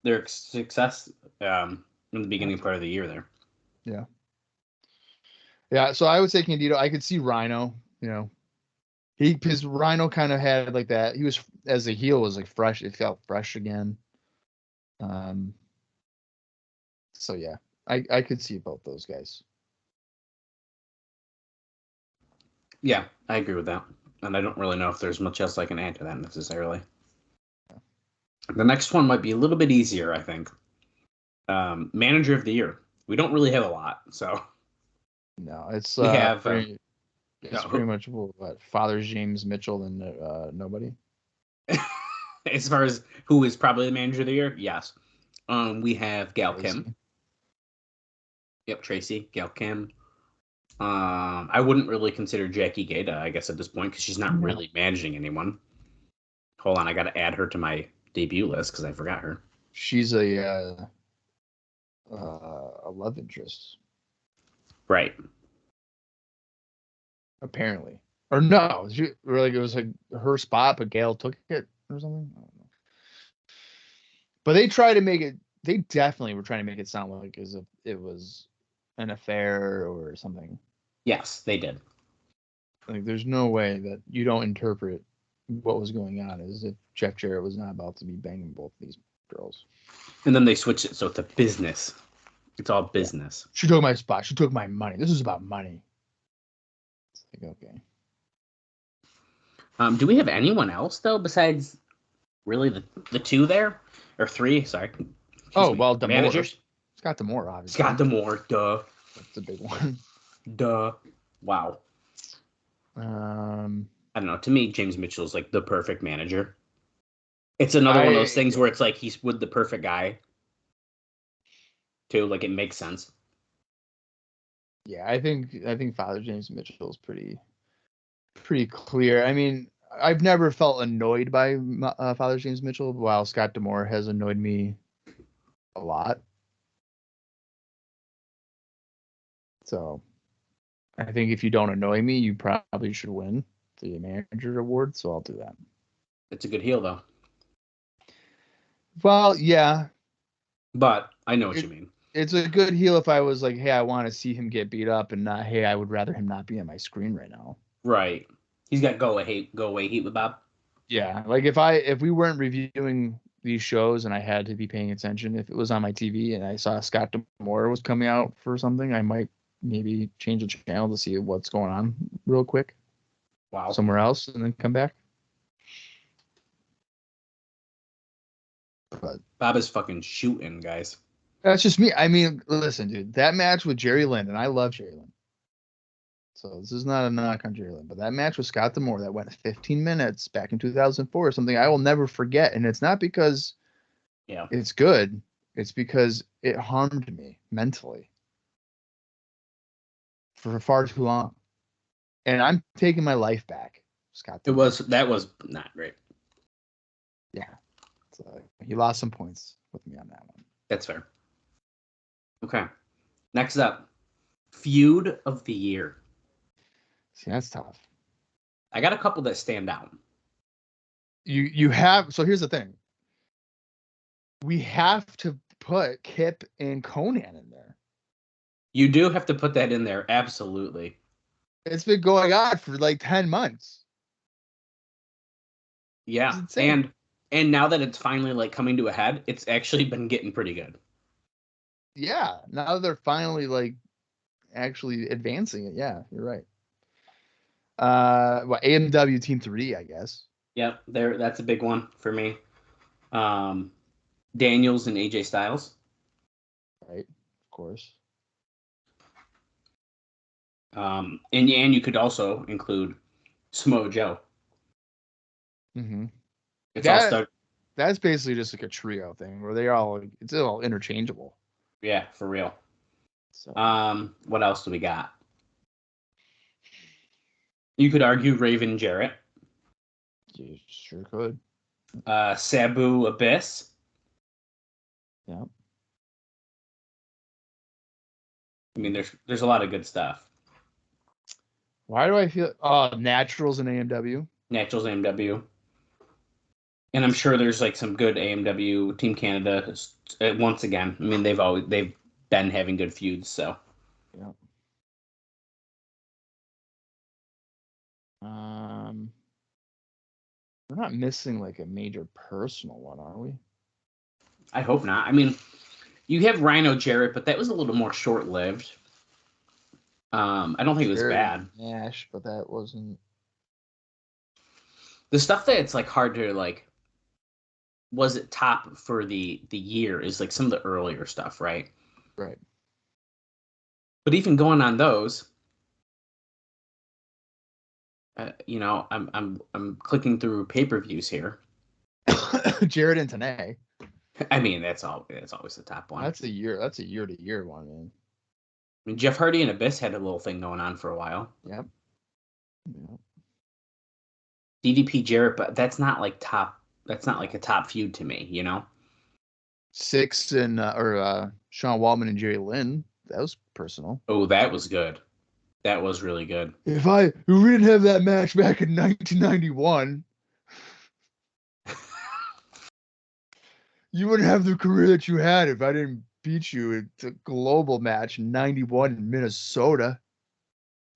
their success in the beginning part of the year there. yeah. Yeah, so I would say Candido. I could see Rhino, his Rhino kind of had like that. He was as a heel was like fresh. It felt fresh again. So yeah, I could see both those guys. Yeah, I agree with that. And I don't really know if there's much else I can add to that necessarily. The next one might be a little bit easier, I think. Manager of the year. We don't really have a lot, so No, it's we have pretty much what Father James Mitchell and nobody. as far as who is probably the manager of the year. Yes, we have Gail Tracy. Kim. Yep, Tracy, Gail Kim. I wouldn't really consider Jackie Gata, I guess, at this point because she's not really managing anyone. Hold on, I got to add her to my debut list because I forgot her. She's a love interest, right? Apparently, or no, it was like her spot, but Gail took it or something. I don't know. But they try to make it. They definitely were trying to make it sound like as if it was an affair or something. Yes, they did. Like, there's no way that you don't interpret what was going on as if Jeff Jarrett was not about to be banging both these girls. And then they switched it so it's a business. It's all business. Yeah. She took my spot. She took my money. This is about money. It's like, okay. Do we have anyone else though besides really the two there or three? Sorry. Well, D'Amore. Managers. Scott D'Amore, obviously. Scott D'Amore. Duh. That's a big one. Duh. Wow. I don't know. To me, James Mitchell is like the perfect manager. It's another one of those things where it's like he's with the perfect guy. Too, like it makes sense. Yeah, I think Father James Mitchell is pretty clear. I mean, I've never felt annoyed by Father James Mitchell, while Scott D'Amore has annoyed me a lot. So, I think if you don't annoy me, you probably should win the manager award. So I'll do that. It's a good heel, though. Well, yeah, but I know what you mean. It's a good heel if I was like, hey, I want to see him get beat up, and not, hey, I would rather him not be on my screen right now. Right. He's got go away heat with Bob. Yeah, like if we weren't reviewing these shows and I had to be paying attention, if it was on my TV and I saw Scott D'Amore was coming out for something, I might maybe change the channel to see what's going on real quick. Wow. Somewhere else and then come back. But Bob is fucking shooting, guys. That's just me. I mean, listen, dude, that match with Jerry Lynn, and I love Jerry Lynn. So this is not a knock on Jerry Lynn, but that match with Scott D'Amore that went 15 minutes back in 2004 is something I will never forget. And it's not because it's good. It's because it harmed me mentally for far too long. And I'm taking my life back, Scott. That was not great. Yeah. So he lost some points with me on that one. That's fair. Okay. Next up, feud of the year. See, that's tough. I got a couple that stand out. You have, so here's the thing. We have to put Kip and Conan in there. You do have to put that in there, absolutely. It's been going on for like 10 months. Yeah. And now that it's finally like coming to a head, it's actually been getting pretty good. Yeah. Now they're finally like actually advancing it. Yeah, you're right. AMW Team 3, I guess. Yep, that's a big one for me. Daniels and AJ Styles. Right, of course. And you could also include Samoa Joe. Mm-hmm. It's all stuck. That's basically just like a trio thing where it's all interchangeable. Yeah, for real. So what else do we got? You could argue Raven Jarrett. you sure could. Sabu Abyss. Yeah. I mean, there's a lot of good stuff. Why do I feel Naturals and AMW? Naturals AMW. And I'm sure there's like some good AMW Team Canada once again. I mean, they've been having good feuds, so. Yeah. We're not missing like a major personal one, are we? I hope not. I mean, you have Rhino Jarrett, but that was a little more short-lived. I don't think it was bad. Nash, but that wasn't. The stuff that it's like hard to like. Was it top for the year? Is like some of the earlier stuff, right? Right. But even going on those, I'm clicking through pay-per-views here. Jarrett and Tanay. I mean, that's always the top one. That's a year-to-year one, man. I mean, Jeff Hardy and Abyss had a little thing going on for a while. Yep. DDP Jarrett, but that's not like top. That's not like a top feud to me, you know. Six and Sean Waltman and Jerry Lynn. That was personal. Oh, that was good. That was really good. If we didn't have that match back in 1991, you wouldn't have the career that you had if I didn't beat you at the global match in 91 in Minnesota.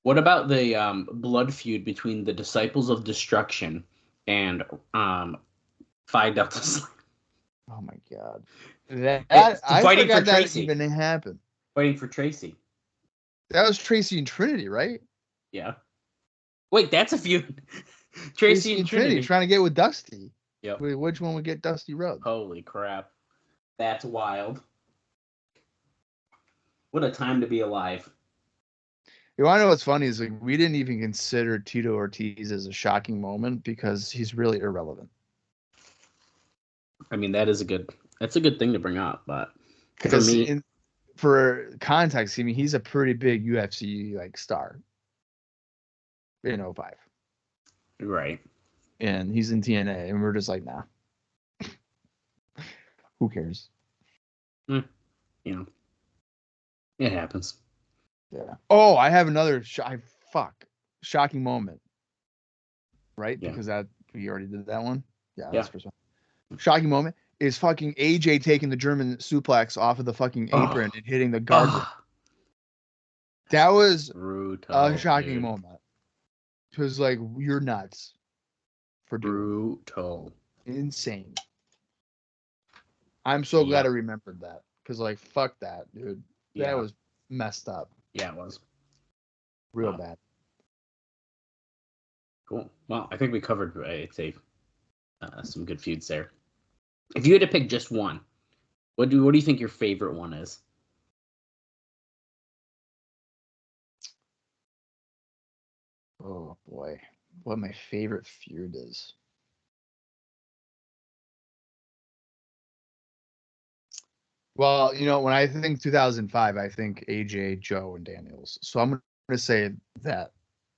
What about the blood feud between the Disciples of Destruction and Phi Delta Slam? Oh my god! I fighting forgot for that Tracy. even happened. Fighting for Tracy. That was Tracy and Trinity, right? Yeah. Wait, that's a feud. Tracy and Trinity trying to get with Dusty. Yep. Which one would get Dusty Rhodes? Holy crap. That's wild. What a time to be alive. You want to know what's funny is like we didn't even consider Tito Ortiz as a shocking moment because he's really irrelevant. I mean, that's a good thing to bring up, but for context, I mean he's a pretty big UFC like star in 05. Right. And he's in TNA and we're just like, nah. Who cares? You know. It happens. Yeah. Oh, I have another shocking moment. Right? Yeah. Because we already did that one. Yeah, Yeah. that's the first one. Shocking moment is fucking AJ taking the German suplex off of the fucking apron and hitting the guard. That was brutal, a shocking moment. Because like you're nuts for doing brutal. Insane. I'm so glad I remembered that. Because like fuck that, dude. That was messed up. Yeah, it was. Real bad. Cool. Well, I think we covered, I'd say, some good feuds there. If you had to pick just one, what do you think your favorite one is? Oh boy, what my favorite feud is. Well, when I think 2005, I think AJ, Joe, and Daniels. So I'm going to say that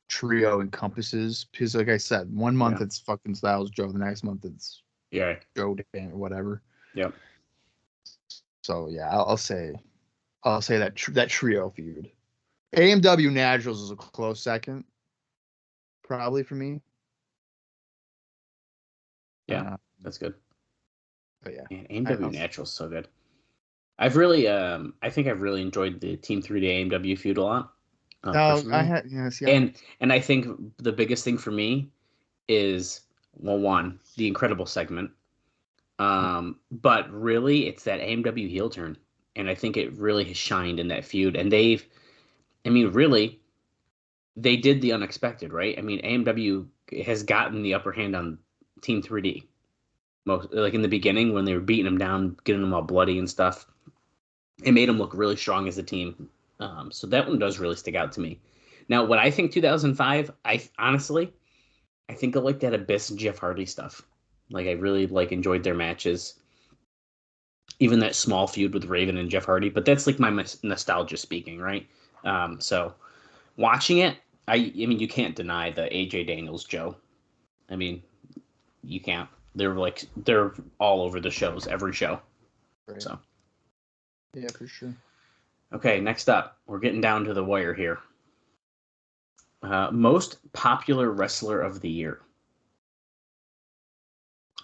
trio encompasses, because like I said, 1 month it's fucking Styles, Joe. The next month it's Joe, Dan, whatever. Yep. So yeah, I'll say that that trio feud. AMW Naturals is a close second, probably for me. Yeah, that's good. But yeah, man, AMW Natural's so good. I've really, I think I've really enjoyed the Team 3-Day AMW feud a lot. And I think the biggest thing for me is, well, one, the incredible segment. But really, it's that AMW heel turn, and I think it really has shined in that feud. And really, they did the unexpected, right? I mean, AMW has gotten the upper hand on Team 3D. Most, like in the beginning when they were beating them down, getting them all bloody and stuff. It made them look really strong as a team. So that one does really stick out to me. Now, what I think 2005, I think I like that Abyss and Jeff Hardy stuff. Like, I really enjoyed their matches. Even that small feud with Raven and Jeff Hardy. But that's like my nostalgia speaking, right? So watching it, I mean, you can't deny the AJ Daniels Joe. I mean, you can't. They're all over the shows, every show. Right. So. Yeah, for sure. Okay, next up, we're getting down to the wire here. Most popular wrestler of the year.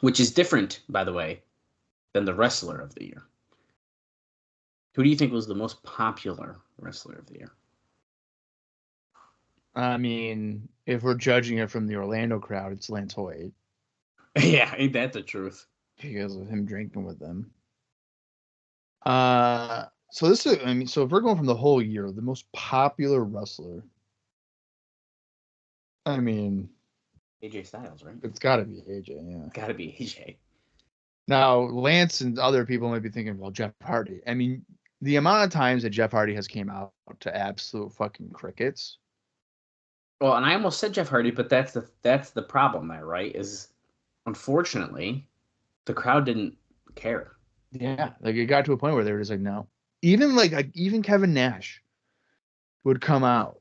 Which is different, by the way, than the wrestler of the year. Who do you think was the most popular wrestler of the year? I mean, if we're judging it from the Orlando crowd, it's Lance Hoyt. Yeah, ain't that the truth? Because of him drinking with them. So this is, I mean, so if we're going from the whole year, the most popular wrestler, I mean, AJ Styles, right? It's got to be AJ, yeah. Got to be AJ. Now, Lance and other people might be thinking, well, Jeff Hardy. I mean, the amount of times that Jeff Hardy has came out to absolute fucking crickets. Well, and I almost said Jeff Hardy, but that's the problem there, right? Is unfortunately, the crowd didn't care. Yeah, like it got to a point where they were just like, no. Even Kevin Nash would come out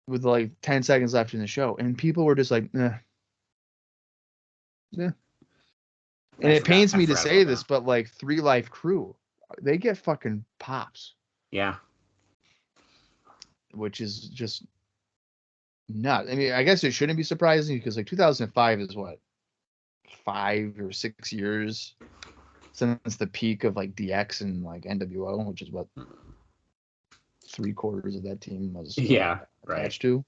with 10 seconds left in the show, and people were just like, eh. Yeah. And it pains me to say this, but 3 Life Crew, they get fucking pops. Yeah. Which is just nuts. I mean, I guess it shouldn't be surprising because 2005 is what, 5 or 6 years since the peak of DX and NWO, which is what 3/4 of that team was attached to.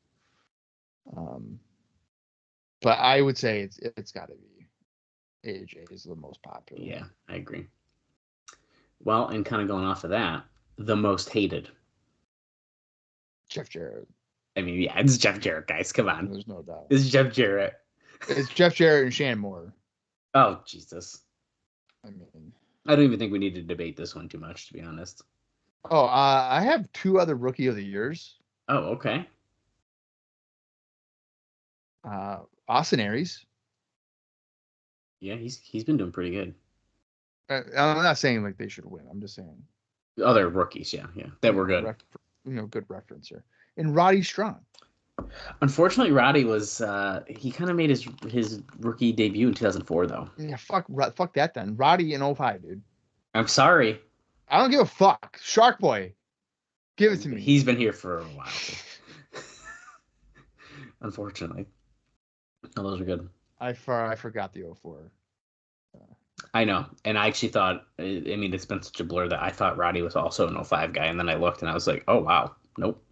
But I would say it's got to be AJ is the most popular. Yeah, I agree. Well, and kind of going off of that, the most hated. Jeff Jarrett. I mean, yeah, it's Jeff Jarrett, guys. Come on. There's no doubt. It's Jeff Jarrett. It's Jeff Jarrett and Shan Moore. Oh, Jesus. I mean, I don't even think we need to debate this one too much, to be honest. Oh, I have 2 other Rookie of the Years. Oh, okay. Austin Aries. Yeah, he's been doing pretty good. I'm not saying they should win. I'm just saying other rookies, yeah, that were good. Good referencer. And Roddy Strong. Unfortunately, Roddy was he kind of made his rookie debut in 2004, though. Yeah, fuck that then. Roddy in 05, dude. I'm sorry. I don't give a fuck. Shark Boy, give it to me. He's been here for a while. Unfortunately, those are good. I forgot the 04. I know, and I actually thought. I mean, it's been such a blur that I thought Roddy was also an 05 guy, and then I looked and I was like, oh wow, nope.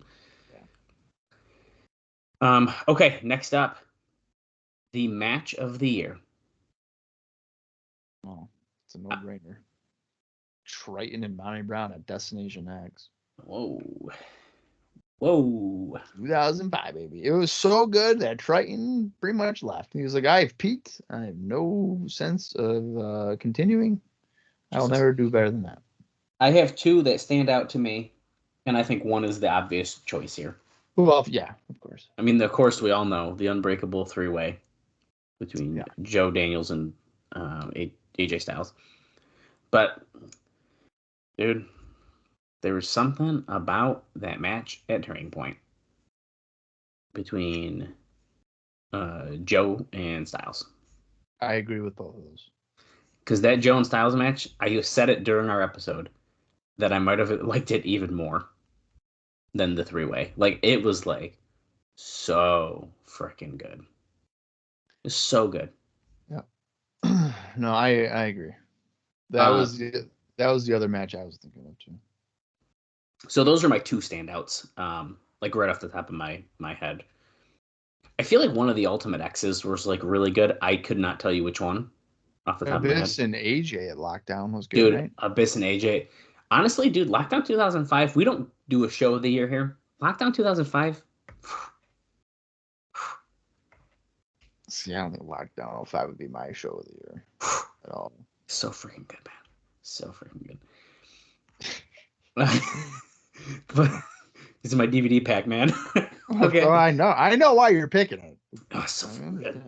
Okay, next up, the match of the year. Oh, it's a no-brainer. Triton and Bonnie Brown at Destination X. Whoa. 2005, baby. It was so good that Triton pretty much left. He was like, I've peaked. I have no sense of continuing. I will never do better than that. I have 2 that stand out to me, and I think one is the obvious choice here. Well, yeah, of course. I mean, of course, we all know the unbreakable 3-way between Joe Daniels and AJ Styles. But, dude, there was something about that match at Turning Point between Joe and Styles. I agree with both of those. Because that Joe and Styles match, I said it during our episode that I might have liked it even more than the three-way. Like, it was like so freaking good. It's so good. Yeah. No, I agree. That was the other match I was thinking of too. So those are my two standouts. Like right off the top of my head. I feel like one of the Ultimate X's was like really good. I could not tell you which one off the top of my head. Abyss and AJ at Lockdown was good, Dude, right? Abyss and AJ. Honestly, dude, Lockdown 2005, we don't do a show of the year here. Lockdown 2005. See, I don't think Lockdown 05 would be my show of the year at all. So freaking good, man. So freaking good. But this is my DVD pack, man. Okay. Oh, I know why you're picking it. Oh, so freaking good.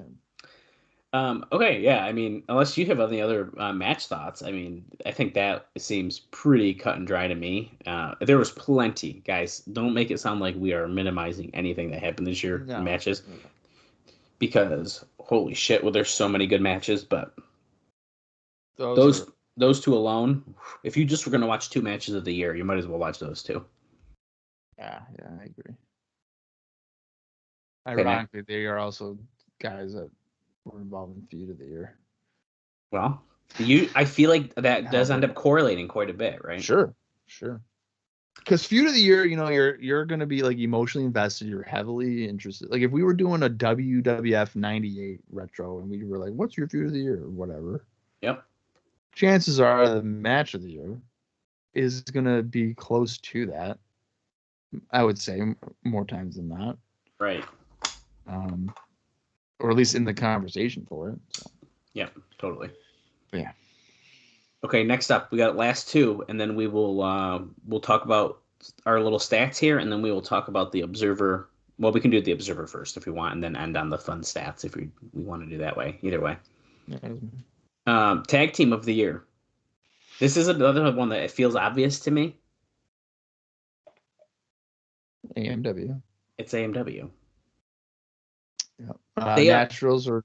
Okay, yeah. I mean, unless you have any other match thoughts, I mean, I think that seems pretty cut and dry to me. There was plenty, guys. Don't make it sound like we are minimizing anything that happened this year in matches, because holy shit, well, there's so many good matches. But those two alone, if you just were gonna watch two matches of the year, you might as well watch those two. Yeah, I agree. Okay, Ironically, they are also guys that were involved in Feud of the Year. Well, I feel like that does end up correlating quite a bit, right? Sure. Because Feud of the Year, you're going to be like emotionally invested. You're heavily interested. Like if we were doing a WWF 98 retro and we were like, what's your Feud of the Year or whatever? Yep. Chances are the match of the year is going to be close to that. I would say more times than not. Right. Or at least in the conversation for it. So. Yeah, totally. Yeah. Okay, next up, we got last two, and then we'll talk about our little stats here, and then we will talk about the Observer. Well, we can do the Observer first if we want, and then end on the fun stats if we want to do that way. Either way. Yeah. Tag Team of the Year. This is another one that it feels obvious to me. AMW. It's AMW. Yeah. They Naturals are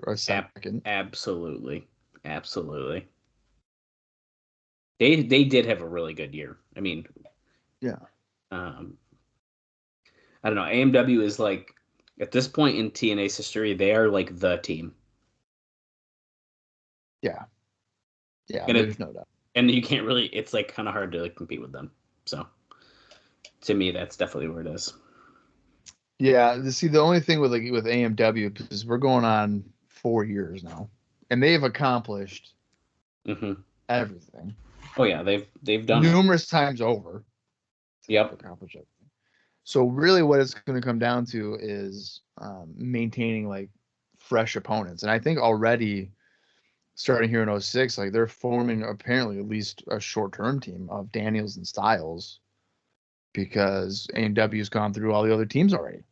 a second. Absolutely. They did have a really good year. I mean, yeah. I don't know. AMW is like at this point in TNA's history, they are like the team. Yeah. Yeah. And there's no doubt. And you can't really. It's like kind of hard to like compete with them. So, to me, that's definitely where it is. Yeah. See, the only thing with AMW is we're going on 4 years now, and they've accomplished everything. Oh yeah, they've done numerous times over. Yep. Accomplish everything. So really, what it's going to come down to is maintaining like fresh opponents, and I think already starting here in 06, like they're forming apparently at least a short-term team of Daniels and Styles, because AMW's gone through all the other teams already,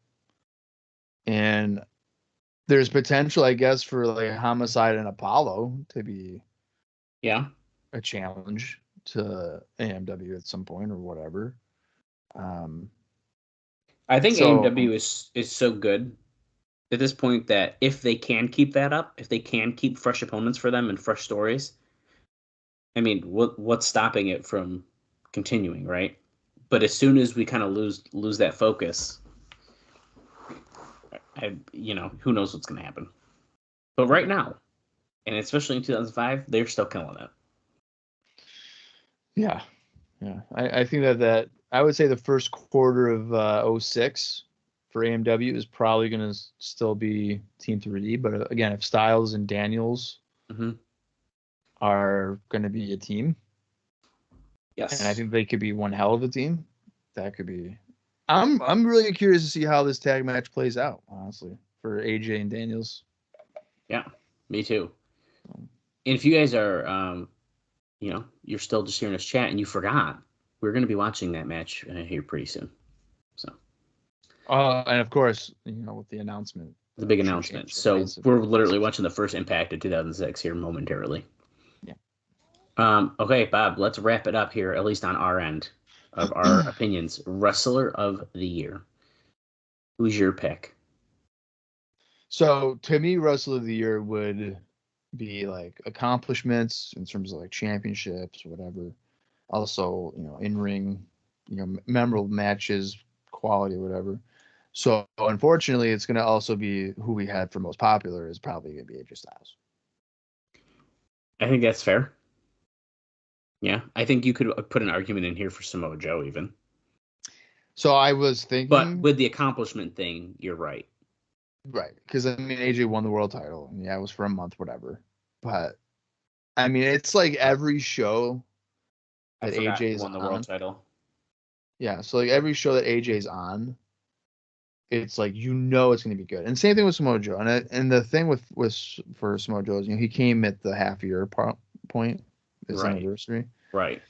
and there's potential, I guess, for like Homicide and Apollo to be a challenge to AMW at some point or whatever. I think AMW is so good at this point that if they can keep that up, if they can keep fresh opponents for them and fresh stories, I mean, what's stopping it from continuing, right? But as soon as we kind of lose that focus, who knows what's going to happen. But right now, and especially in 2005, they're still killing it. Yeah. I think that I would say the first quarter of 06 for AMW is probably going to still be Team 3D. But again, if Styles and Daniels are going to be a team, yes, and I think they could be one hell of a team. That could be. I'm really curious to see how this tag match plays out, honestly, for AJ and Daniels. Yeah, me too. And if you guys are, you're still just hearing us chat and you forgot, we're going to be watching that match here pretty soon. So. And of course, with the announcement. The big announcement. So we're literally watching the first Impact of 2006 here momentarily. Yeah. Okay, Bob, let's wrap it up here, at least on our end of our opinions. Wrestler of the year. Who's your pick? So to me, wrestler of the year would be like accomplishments in terms of like championships or whatever. Also, in ring, memorable matches, quality, whatever. So unfortunately, it's going to also be who we had for most popular is probably going to be AJ Styles. I think that's fair. Yeah, I think you could put an argument in here for Samoa Joe even. So I was thinking, but with the accomplishment thing, you're right. Right, because I mean AJ won the world title, and yeah, it was for a month, whatever. But I mean, it's like every show that AJ's won the on. world title. Yeah, so like every show that AJ's on, it's like it's going to be good. And same thing with Samoa Joe. And the thing with for Samoa Joe is he came at the half year point, his anniversary. Right.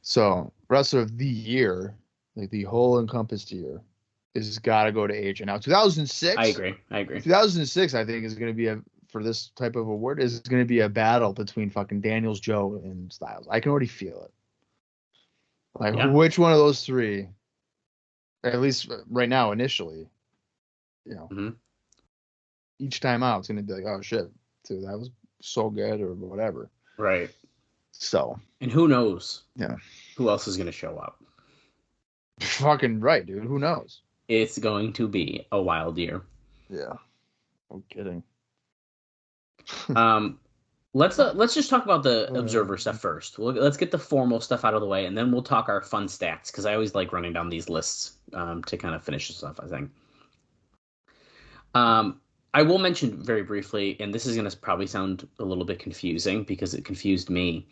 So wrestler of the year, like the whole encompassed year, is got to go to AJ. Now 2006. I agree. 2006, I think, is going to be for this type of award is going to be a battle between fucking Daniels, Joe, and Styles. I can already feel it. Like which one of those three, at least right now, initially, each time out, it's going to be like, oh shit, dude, that was so good or whatever. Right. So. And who knows? Yeah. Who else is going to show up? Fucking right, dude. Who knows? It's going to be a wild year. Yeah. No kidding. Let's just talk about the observer stuff first. Let's get the formal stuff out of the way, and then we'll talk our fun stats, because I always like running down these lists to kind of finish this stuff, I think. I will mention very briefly, and this is going to probably sound a little bit confusing because it confused me,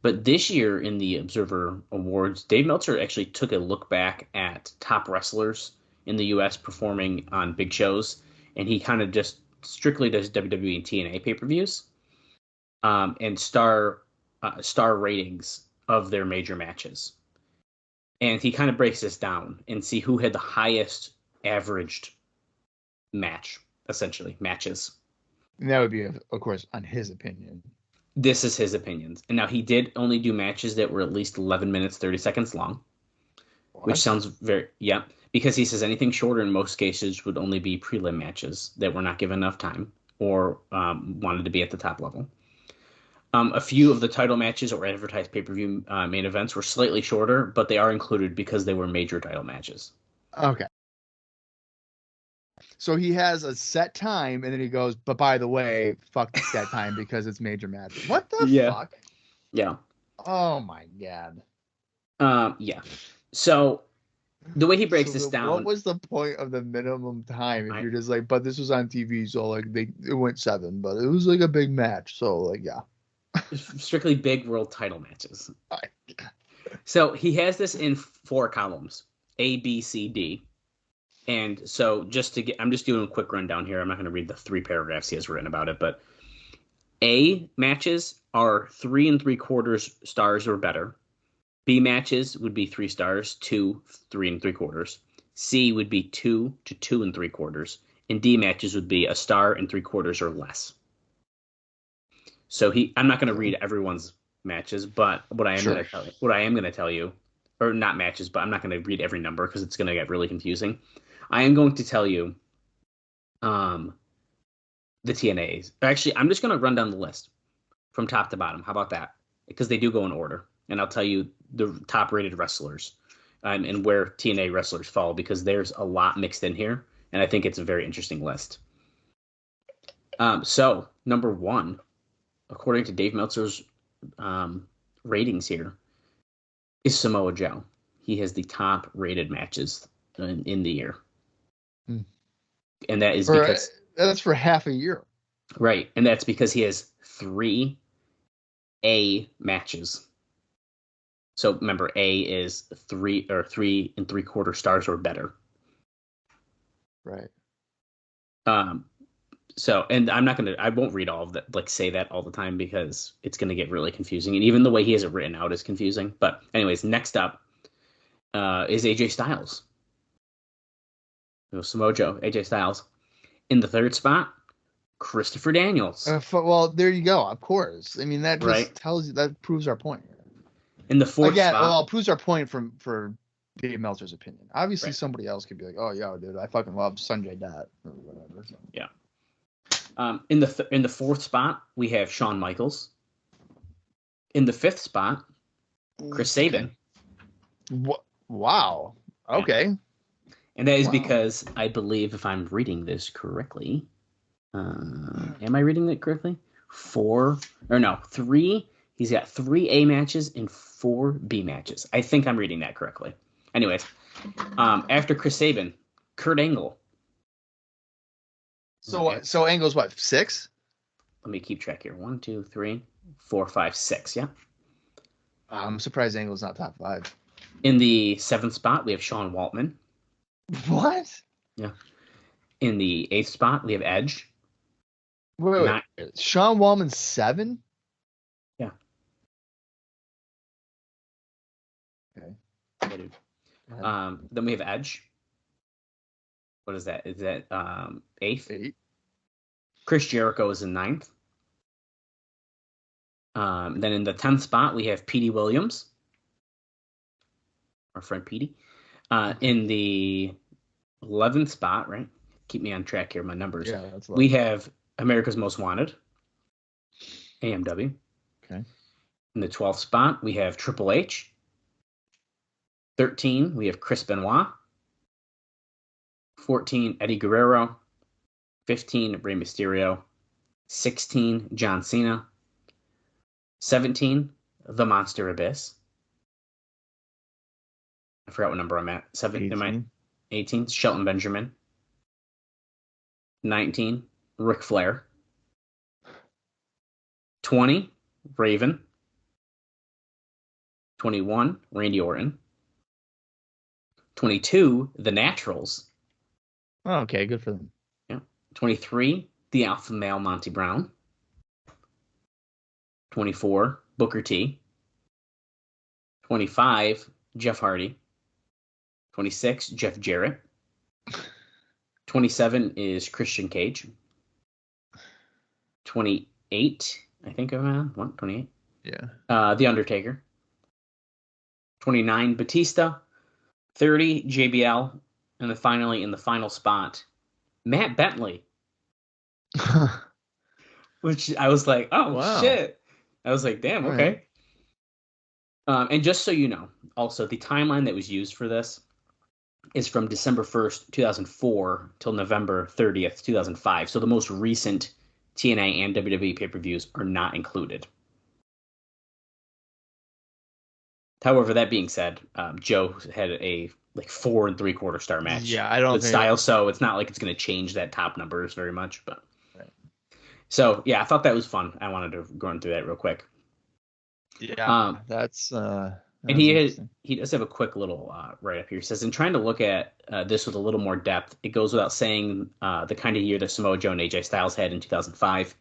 but this year in the Observer Awards, Dave Meltzer actually took a look back at top wrestlers in the U.S. performing on big shows, and he kind of just strictly does WWE and TNA pay-per-views and star ratings of their major matches. And he kind of breaks this down and see who had the highest averaged matches. And that would be, of course, on his opinion. This is his opinions. And now he did only do matches that were at least 11 minutes, 30 seconds long. What? Which sounds because he says anything shorter in most cases would only be prelim matches that were not given enough time or wanted to be at the top level. A few of the title matches or advertised pay-per-view main events were slightly shorter, but they are included because they were major title matches. Okay. So he has a set time, and then he goes, but by the way, fuck that time because it's major matches. What the fuck? Yeah. Oh, my God. Yeah. So the way he breaks this down. What was the point of the minimum time if you're just like, but this was on TV, so like it went 7, but it was like a big match. So like, yeah. Strictly big world title matches. So he has this in 4 columns, A, B, C, D. And so I'm just doing a quick rundown here. I'm not going to read the 3 paragraphs he has written about it, but A matches are 3 3/4 stars or better. B matches would be 3 stars, 2, 3 3/4. C would be 2 to 2 3/4. And D matches would be 1 star and 3/4 or less. So I'm not going to read everyone's matches, but what I am going to tell you, or not matches, but I'm not going to read every number because it's going to get really confusing. I am going to tell you the TNAs. Actually, I'm just going to run down the list from top to bottom. How about that? Because they do go in order. And I'll tell you the top-rated wrestlers and where TNA wrestlers fall, because there's a lot mixed in here, and I think it's a very interesting list. So, number 1, according to Dave Meltzer's ratings here, is Samoa Joe. He has the top-rated matches in the year. And that is because that's for half a year. Right. And that's because he has 3 A matches. So remember, A is 3 3/4 stars or better. Right. So, and I won't read all of that, like say that all the time because it's going to get really confusing. And even the way he has it written out is confusing. But anyways, next up is AJ Styles. Samoa Joe, AJ Styles. In the 3rd spot, Christopher Daniels. Well, there you go. Of course. I mean, that just Right. tells you, that proves our point. In the fourth Yeah, spot. well, it proves our point for Dave Meltzer's opinion. Obviously, Right. somebody else could be like, "Oh, yeah, dude, I fucking love Sanjay Dutt," or whatever. So. Yeah. In the fourth spot, we have Shawn Michaels. In the fifth spot, Chris Sabin. Wow. Okay. Yeah. And that is because I believe, if I'm reading this correctly, am I reading that correctly? 3. He's got 3 A matches and 4 B matches. I think I'm reading that correctly. Anyways, after Chris Sabin, Kurt Angle. So Angle's what, 6? Let me keep track here. 1, 2, 3, 4, 5, 6. Yeah. I'm surprised Angle's not top 5. In the 7th spot, we have Sean Waltman. What? Yeah. In the 8th spot, we have Edge. Wait. Sean Waltman 7? Yeah. Okay. Yeah, dude. Then we have Edge. What is that? Is that 8th? 8. Chris Jericho is in 9th. Then in the 10th spot, we have Petey Williams. Our friend Petey. In the 11th spot, right? Keep me on track here, my numbers. Yeah, that's we have America's Most Wanted. AMW. Okay. In the 12th spot, we have Triple H. 13, we have Chris Benoit. 14, Eddie Guerrero. 15, Rey Mysterio. 16, John Cena. 17, The Monster Abyss. I forgot what number I'm at. 18, Shelton Benjamin. 19, Ric Flair. 20, Raven. 21, Randy Orton. 22, The Naturals. Oh, okay, good for them. Yeah. 23, the Alpha Male Monty Brown. 24, Booker T. 25, Jeff Hardy. 26, Jeff Jarrett. 27 is Christian Cage. 28, I think I'm on. What? 28? Yeah. The Undertaker. 29, Batista. 30, JBL. And then finally, in the final spot, Matt Bentley. Which I was like, oh, wow. Shit. I was like, damn, okay. Right. And just so you know, also, the timeline that was used for this is from December 1st, 2004 till November 30th, 2005. So the most recent TNA and WWE pay-per-views are not included. However, that being said, Joe had a 4 3/4 star match. Yeah, I don't with think Styles, so it's not like it's going to change that top numbers very much. But so yeah, I thought that was fun. I wanted to run through that real quick. Yeah, that's and he does have a quick little write up here. He says, in trying to look at this with a little more depth, it goes without saying the kind of year that Samoa Joe and AJ Styles had in 2005.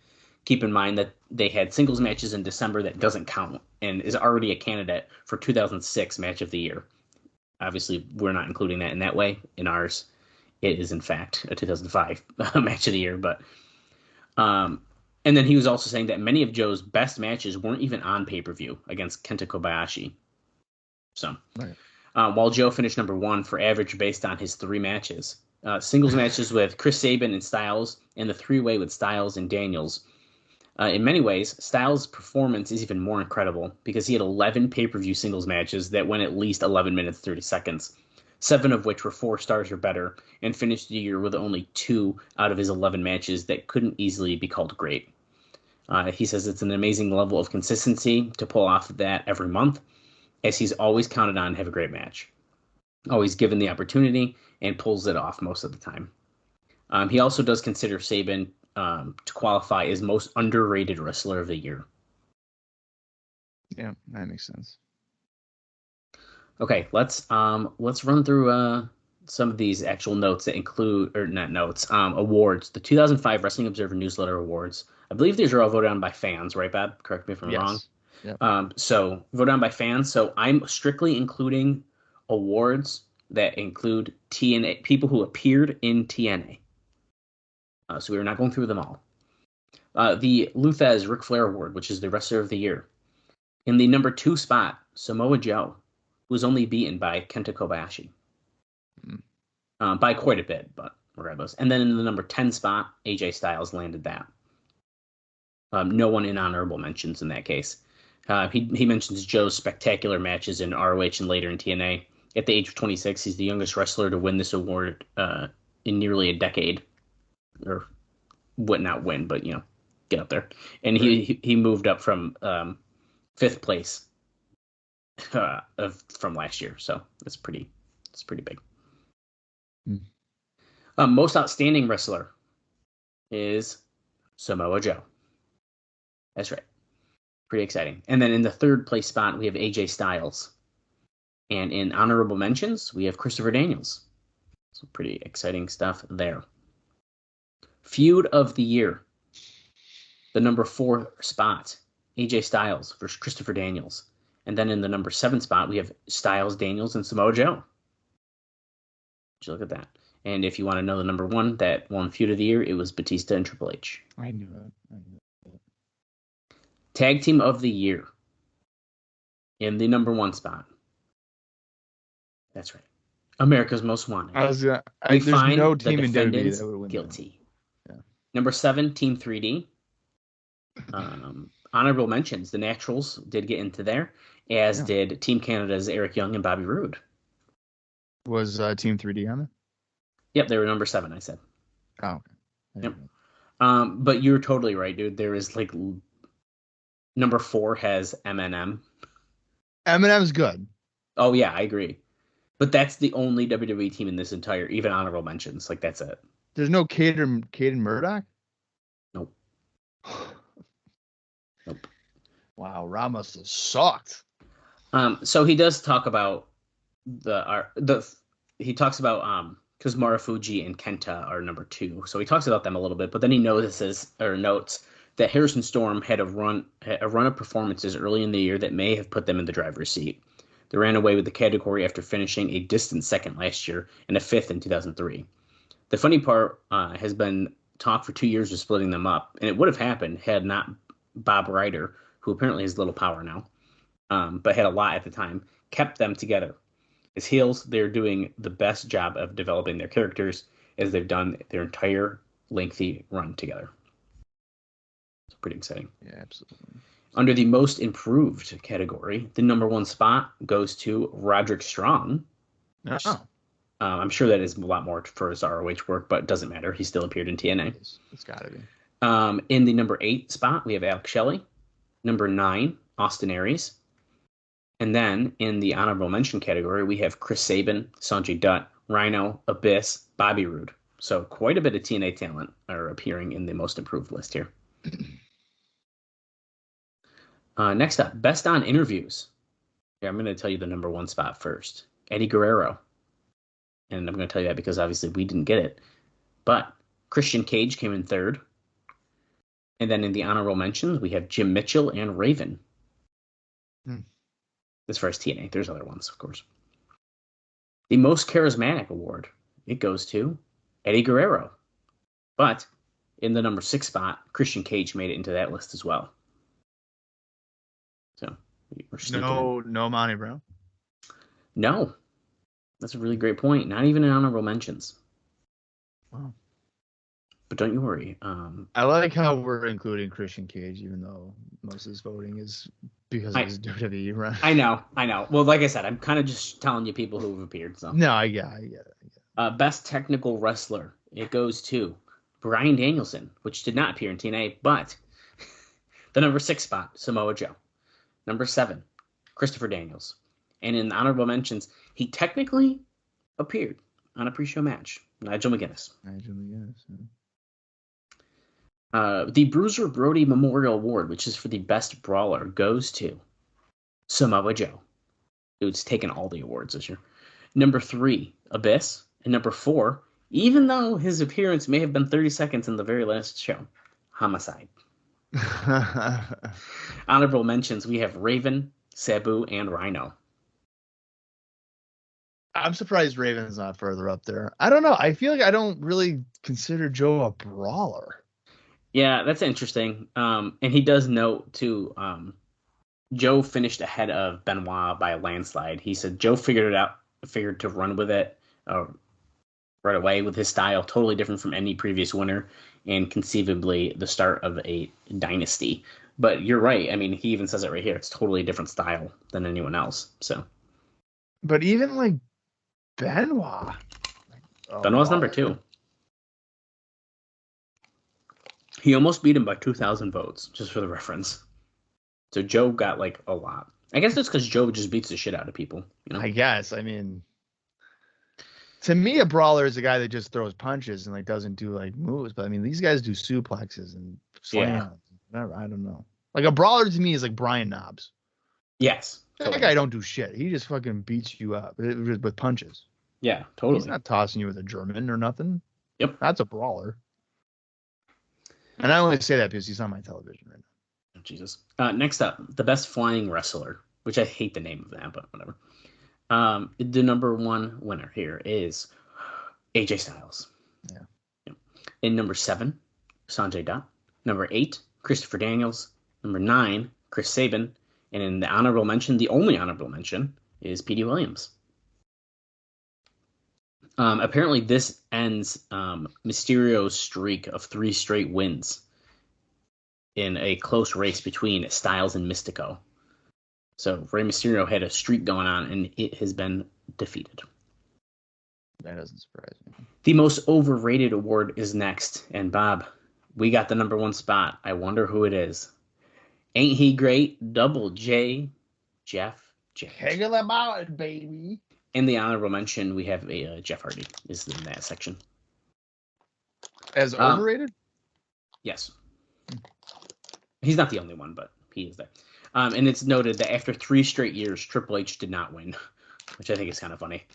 Keep in mind that they had singles matches in December that doesn't count and is already a candidate for 2006 match of the year. Obviously, we're not including that in that way. In ours, it is, in fact, a 2005 match of the year. But and then he was also saying that many of Joe's best matches weren't even on pay-per-view against Kenta Kobayashi. So, while Joe finished number 1 for average based on his 3 matches, singles matches with Chris Sabin and Styles, and the 3-way with Styles and Daniels. In many ways, Styles' performance is even more incredible because he had 11 pay-per-view singles matches that went at least 11 minutes 30 seconds, 7 of which were 4 stars or better, and finished the year with only 2 out of his 11 matches that couldn't easily be called great. He says it's an amazing level of consistency to pull off that every month, as he's always counted on to have a great match, always given the opportunity, and pulls it off most of the time. He also does consider Sabin to qualify as most underrated wrestler of the year. Yeah, that makes sense. Okay, let's run through some of these actual notes that include, or not notes, awards. The 2005 Wrestling Observer Newsletter Awards. I believe these are all voted on by fans, right, Bob? Correct me if I'm wrong. Yep. So voted on by fans. So I'm strictly including awards that include TNA people who appeared in TNA. So we're not going through them all. The Luthez Ric Flair Award, which is the Wrestler of the Year. In the number 2 spot, Samoa Joe, who was only beaten by Kenta Kobayashi. By quite a bit, but regardless. And then in the number 10 spot, AJ Styles landed that. No one in honorable mentions in that case. He mentions Joe's spectacular matches in ROH and later in TNA. At the age of 26, he's the youngest wrestler to win this award in nearly a decade. Or would not win, but, get up there. And he moved up from 5th place from last year. So it's pretty big. Most outstanding wrestler is Samoa Joe. That's right. Pretty exciting. And then in the 3rd place spot, we have AJ Styles. And in honorable mentions, we have Christopher Daniels. So pretty exciting stuff there. Feud of the year. The number 4 spot, AJ Styles versus Christopher Daniels. And then in the number 7 spot, we have Styles, Daniels, and Samoa Joe. Would you look at that? And if you want to know the number 1 that won Feud of the Year, it was Batista and Triple H. I knew that. Tag Team of the Year. In the number 1 spot. That's right. America's Most Wanted. There's find no the team in WWE defendants that would win. guilty. Yeah. Number 7, Team 3D. Honorable mentions. The Naturals did get into there, as did Team Canada's Eric Young and Bobby Roode. Was Team 3D on there? Yep, they were number 7, I said. Oh, okay. Yep. But you're totally right, dude. There is number 4 has Eminem. Eminem's good. Oh, yeah, I agree. But that's the only WWE team in this entire, even honorable mentions. That's it. There's no Caden Murdoch? Nope. Nope. Wow, Rob must have sucked. So he does talk about he talks about because Marufuji and Kenta are number 2. So he talks about them a little bit, but then he notes that Harrison Storm had a run of performances early in the year that may have put them in the driver's seat. They ran away with the category after finishing a distant 2nd last year and a 5th in 2003. The funny part has been talk for 2 years of splitting them up, and it would have happened had not Bob Ryder, who apparently has little power now, but had a lot at the time, kept them together. As heels, they're doing the best job of developing their characters as they've done their entire lengthy run together. It's pretty exciting. Yeah, absolutely. Under the most improved category, the number 1 spot goes to Roderick Strong. Oh. I'm sure that is a lot more for his ROH work, but it doesn't matter. He still appeared in TNA. It's got to be. In the number 8 spot, we have Alex Shelley. Number 9, Austin Aries. And then in the honorable mention category, we have Chris Sabin, Sanjay Dutt, Rhino, Abyss, Bobby Roode. So quite a bit of TNA talent are appearing in the most improved list here. Next up, best on interviews. Here, I'm going to tell you the number 1 spot first. Eddie Guerrero. And I'm going to tell you that because obviously we didn't get it. But Christian Cage came in 3rd. And then in the honorable mentions, we have Jim Mitchell and Raven. As far as TNA, there's other ones, of course. The most charismatic award, it goes to Eddie Guerrero. But in the number 6 spot, Christian Cage made it into that list as well. So we're no Monty Brown? No. That's a really great point. Not even in honorable mentions. Wow. But don't you worry. I like how we're including Christian Cage, even though most of his voting is because of his WWE run. I know. Well, like I said, I'm kind of just telling you people who have appeared. So. No, I get it. Best technical wrestler. It goes to Bryan Danielson, which did not appear in TNA, but the number 6 spot, Samoa Joe. Number 7, Christopher Daniels. And in the honorable mentions, he technically appeared on a pre-show match. Nigel McGuinness. The Bruiser Brody Memorial Award, which is for the best brawler, goes to Samoa Joe. Dude's taken all the awards this year. Number 3, Abyss. And number 4, even though his appearance may have been 30 seconds in the very last show, Homicide. Honorable mentions, we have Raven, Sabu, and Rhino. I'm surprised Raven's not further up there. I don't know. I feel like I don't really consider Joe a brawler. Yeah, that's interesting. And he does note too. Joe finished ahead of Benoit by a landslide. He said Joe figured to run with it right away with his style, totally different from any previous winner, and conceivably the start of a dynasty. But you're right. I mean, he even says it right here. It's totally a different style than anyone else. So But even like Benoit. Benoit's number 2. He almost beat him by 2,000 votes, just for the reference. So Joe got like a lot. I guess that's because Joe just beats the shit out of people. You know? I guess. I mean, to me, a brawler is a guy that just throws punches and like doesn't do like moves. But I mean, these guys do suplexes and slams. Yeah. I don't know. Like a brawler to me is like Brian Knobs. Yes. That guy don't do shit. He just fucking beats you up with punches. Yeah, totally. He's not tossing you with a German or nothing. Yep. That's a brawler. And I only say that because he's on my television right now. Oh, Jesus. Next up, the best flying wrestler, which I hate the name of that, but whatever. The number 1 winner here is AJ Styles. Yeah. Yep. In number 7, Sanjay Dutt. Number 8, Christopher Daniels. Number 9, Chris Sabin. And in the honorable mention, the only honorable mention, is Petey Williams. Apparently, this ends Mysterio's streak of 3 straight wins in a close race between Styles and Mystico. So Rey Mysterio had a streak going on, and it has been defeated. That doesn't surprise me. The most overrated award is next. And Bob, we got the number 1 spot. I wonder who it is. Ain't he great? Double J, Jeff Jarrett. Haggle about it, baby. In the honorable mention, we have Jeff Hardy is in that section. As overrated? Yes. He's not the only one, but he is there. And it's noted that after 3 straight years, Triple H did not win, which I think is kind of funny.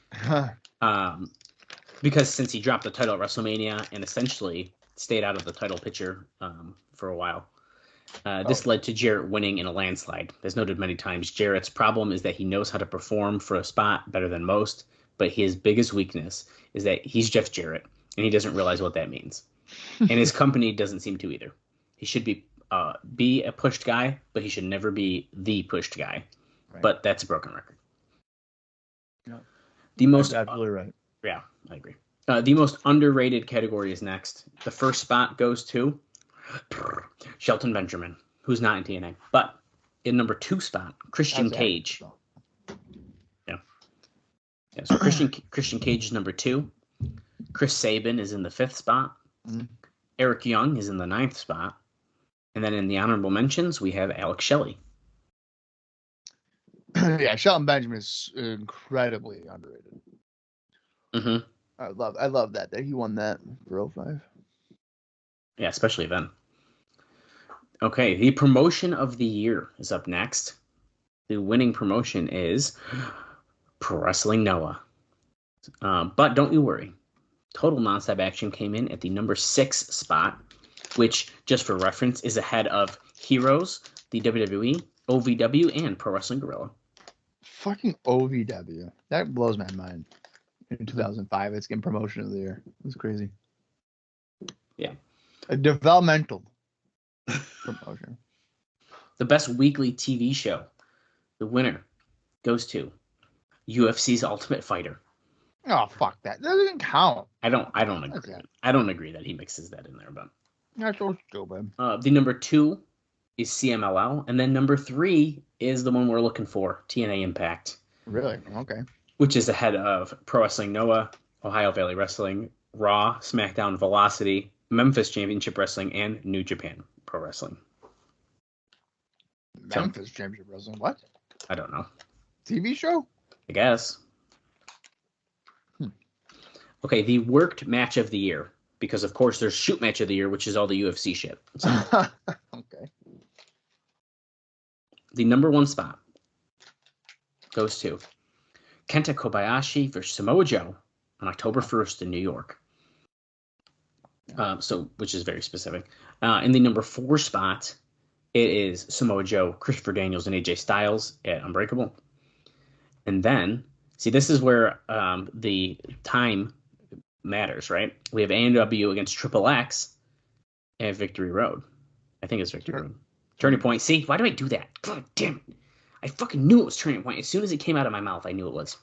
Because since he dropped the title at WrestleMania and essentially stayed out of the title picture for a while, this led to Jarrett winning in a landslide. As noted many times, Jarrett's problem is that he knows how to perform for a spot better than most, but his biggest weakness is that he's Jeff Jarrett, and he doesn't realize what that means. And his company doesn't seem to either. He should be a pushed guy, but he should never be the pushed guy. Right. But that's a broken record. No, the most that's absolutely right. Yeah, I agree. The most underrated category is next. The first spot goes to Shelton Benjamin, who's not in TNA. But in number 2 spot, Christian Cage. Yeah. So Christian Cage is number 2. Chris Sabin is in the 5th spot. Mm-hmm. Eric Young is in the 9th spot. And then in the honorable mentions, we have Alex Shelley. Yeah, Shelton Benjamin is incredibly underrated. Mm-hmm. I love that he won that for 05. Yeah, especially then. Okay, the promotion of the year is up next. The winning promotion is Pro Wrestling Noah. But don't you worry. Total Nonstop Action came in at the number 6 spot, which, just for reference, is ahead of Heroes, the WWE, OVW, and Pro Wrestling Guerrilla. Fucking OVW. That blows my mind. In 2005, it's getting promotion of the year. It's crazy. Yeah. A developmental promotion. The best weekly TV show. The winner goes to UFC's Ultimate Fighter. Oh, fuck that. That doesn't count. I don't agree. I don't agree that he mixes that in there, but that's so stupid. The number 2 is CMLL, and then number 3 is the one we're looking for, TNA Impact. Really? Okay. Which is ahead of Pro Wrestling Noah, Ohio Valley Wrestling, Raw, SmackDown, Velocity, Memphis Championship Wrestling, and New Japan Pro Wrestling. Memphis Championship Wrestling? What? I don't know. TV show? I guess. Okay, the worked match of the year. Because, of course, there's shoot match of the year, which is all the UFC shit. So. Okay. The number 1 spot goes to Kenta Kobayashi versus Samoa Joe on October 1st in New York. Which is very specific. In the number 4 spot, it is Samoa Joe, Christopher Daniels, and AJ Styles at Unbreakable. And then, see, this is where the time matters, right? We have ANW against Triple X at Victory Road. I think it's Victory Road. Turning Point. See, why do I do that? God damn it. I fucking knew it was Turning Point. As soon as it came out of my mouth, I knew it was.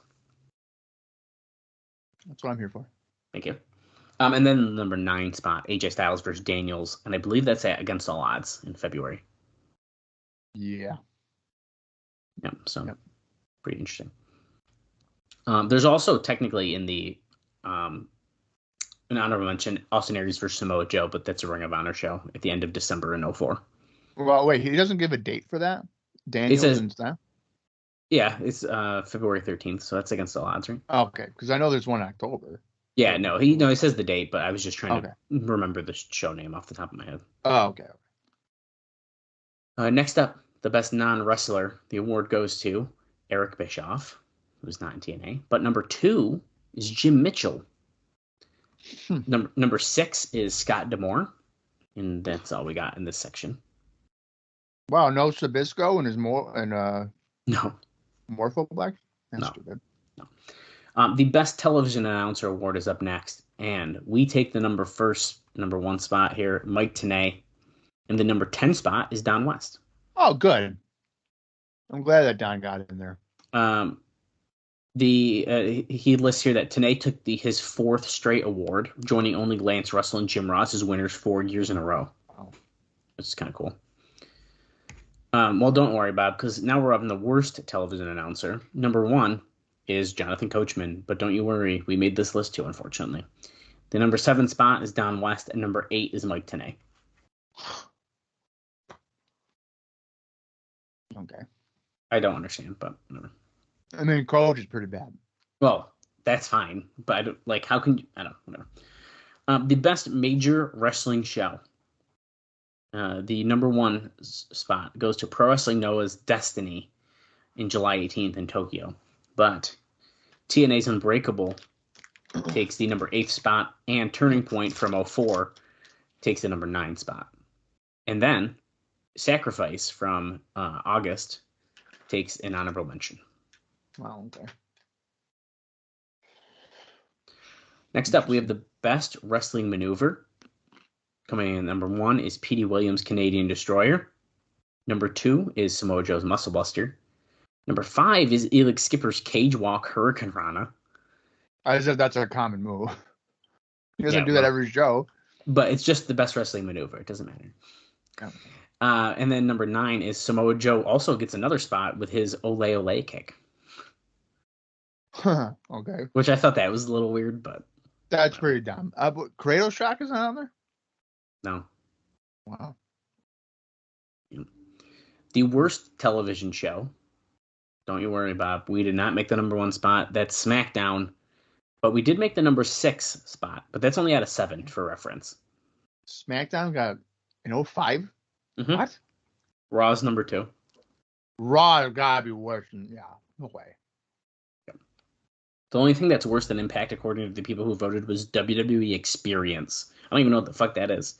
That's what I'm here for. Thank you. And then the number 9 spot, AJ Styles versus Daniels. And I believe that's at Against All Odds in February. Yeah. Yep. So pretty interesting. There's also technically in the an honorable mention, Austin Aries versus Samoa Joe, but that's a Ring of Honor show at the end of December in 2004. Well, wait, he doesn't give a date for that? Daniels and stuff? Yeah, it's February 13th, so that's Against All Odds, right? Okay, because I know there's one in October. Yeah, no, he says the date, but I was just trying to remember the show name off the top of my head. Oh, okay. Next up, the best non-wrestler. The award goes to Eric Bischoff, who's not in TNA. But number 2 is Jim Mitchell. Number 6 is Scott D'Amore, and that's all we got in this section. Wow, no Sabisco and his no Morpho Black? That's no. stupid. No. The best television announcer award is up next, and we take the number 1 spot here, Mike Tenay, and the number 10 spot is Don West. Oh, good. I'm glad that Don got in there. He lists here that Tenay took his 4th straight award, joining only Lance Russell and Jim Ross as winners 4 years in a row. Wow. Which is kind of cool. Well, don't worry, Bob, because now we're up in the worst television announcer. Number 1 is Jonathan Coachman, but don't you worry, we made this list too, unfortunately. The number 7 spot is Don West, and number 8 is Mike Tenay. Okay. I don't understand, but whatever. I mean, Coach is pretty bad. Well, that's fine, but I don't how can you? I don't know. Whatever. The best major wrestling show. The number 1 spot goes to Pro Wrestling Noah's Destiny in July 18th in Tokyo, but TNA's Unbreakable takes the number 8th spot, and Turning Point from 2004 takes the number 9 spot, and then Sacrifice from August takes an honorable mention. Wow, okay. Next up, we have the best wrestling maneuver. Coming in number 1 is Petey Williams' Canadian Destroyer. Number 2 is Samoa Joe's Muscle Buster. Number 5 is Elix Skipper's Cage Walk Hurricane Rana. As if that's a common move. He doesn't do that every show. But it's just the best wrestling maneuver. It doesn't matter. Okay. And then number 9 is Samoa Joe also gets another spot with his Ole Ole kick. Okay. Which I thought that was a little weird, but... That's pretty dumb. Cradle Shock is not on there? No. Wow. The worst television show. Don't you worry, Bob. We did not make the number 1 spot. That's SmackDown. But we did make the number 6 spot. But that's only out of 7 for reference. SmackDown got an 05? Mm-hmm. What? Raw's number 2. Raw gotta be worse than... Yeah, no way. The only thing that's worse than Impact, according to the people who voted, was WWE Experience. I don't even know what the fuck that is.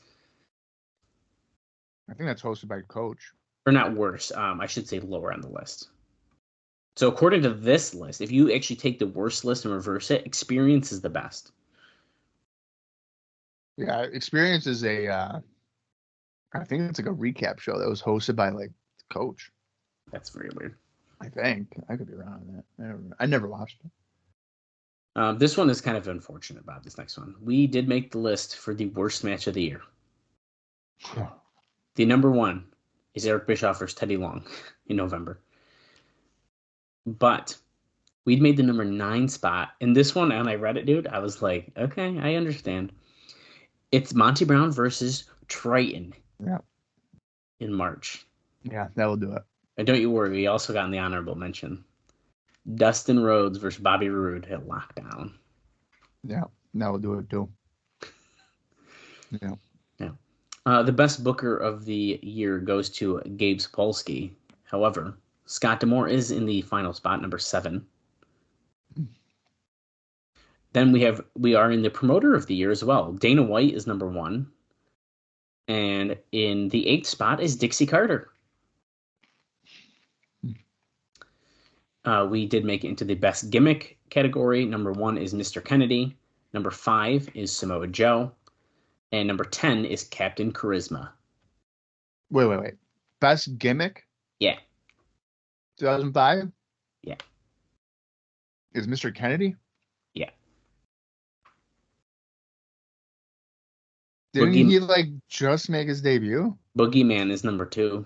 I think that's hosted by Coach. Or not worse. I should say lower on the list. So according to this list, if you actually take the worst list and reverse it, Experience is the best. Yeah, Experience is I think it's like a recap show that was hosted by like Coach. That's very weird. I think. I could be wrong on that. I never watched it. This one is kind of unfortunate about this next one. We did make the list for the worst match of the year. The number 1 is Eric Bischoff versus Teddy Long in November. But we'd made the number 9 spot. And this one, and I read it, dude, I was like, okay, I understand. It's Monty Brown versus Triton. Yeah. In March. Yeah, that will do it. And don't you worry, we also got in the honorable mention. Dustin Rhodes versus Bobby Roode at Lockdown. Yeah, that will do it too. Yeah. Yeah. The best booker of the year goes to Gabe Sapolsky. However, Scott D'Amore is in the final spot, number 7. Then we are in the promoter of the year as well. Dana White is number 1. And in the 8th spot is Dixie Carter. We did make it into the best gimmick category. Number 1 is Mr. Kennedy. Number 5 is Samoa Joe. And number 10 is Captain Charisma. Wait. Best gimmick? Yeah. 2005? Yeah. Is Mr. Kennedy? Yeah. Didn't he just make his debut? Boogeyman is number 2.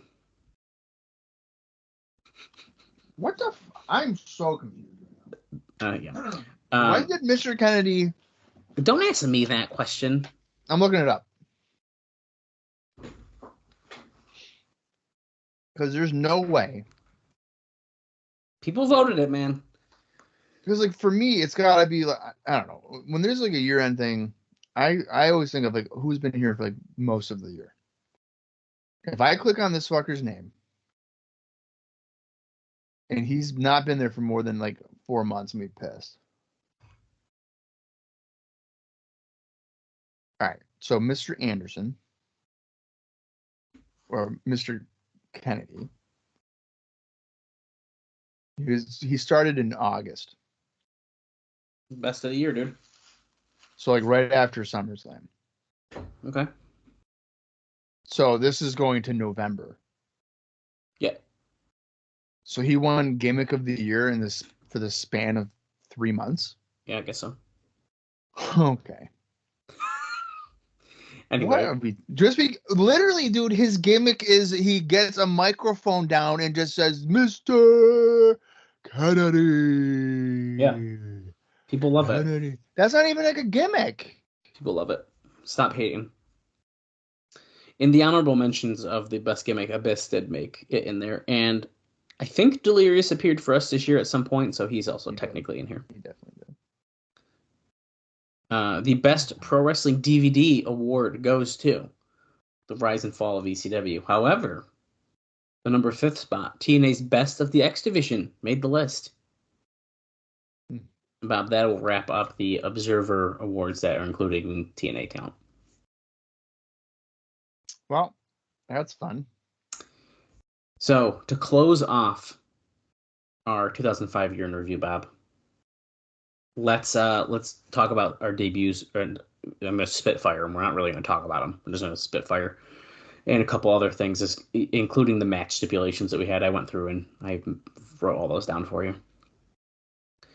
What the? I'm so confused. Yeah. When did Mr. Kennedy? Don't ask me that question. I'm looking it up. Because there's no way. People voted it, man. Because for me, it's gotta be I don't know. When there's a year-end thing, I always think of who's been here for most of the year. If I click on this fucker's name, and he's not been there for more than 4 months, I'm gonna be pissed. All right, so Mr. Anderson or Mr. Kennedy, he started in August. Best of the year, dude. So right after SummerSlam. Okay. So this is going to November. Yeah. So he won Gimmick of the Year for the span of 3 months. Yeah, I guess so. Okay. Anyway, literally, dude, his gimmick is he gets a microphone down and just says, "Mr. Kennedy." Yeah. People love it. That's not even a gimmick. People love it. Stop hating. In the honorable mentions of the best gimmick, Abyss did make it in there. And I think Delirious appeared for us this year at some point, so he's also technically in here. He definitely did. The best pro wrestling DVD award goes to The Rise and Fall of ECW. However, the number 5th spot, TNA's Best of the X Division, made the list. Bob, that will wrap up the Observer Awards that are included in TNA count. Well, that's fun. So, to close off our 2005 year in review, Bob, let's talk about our debuts. And I'm going to spitfire them. We're not really going to talk about them. I'm just going to spitfire. And a couple other things, including the match stipulations that we had. I went through and I wrote all those down for you.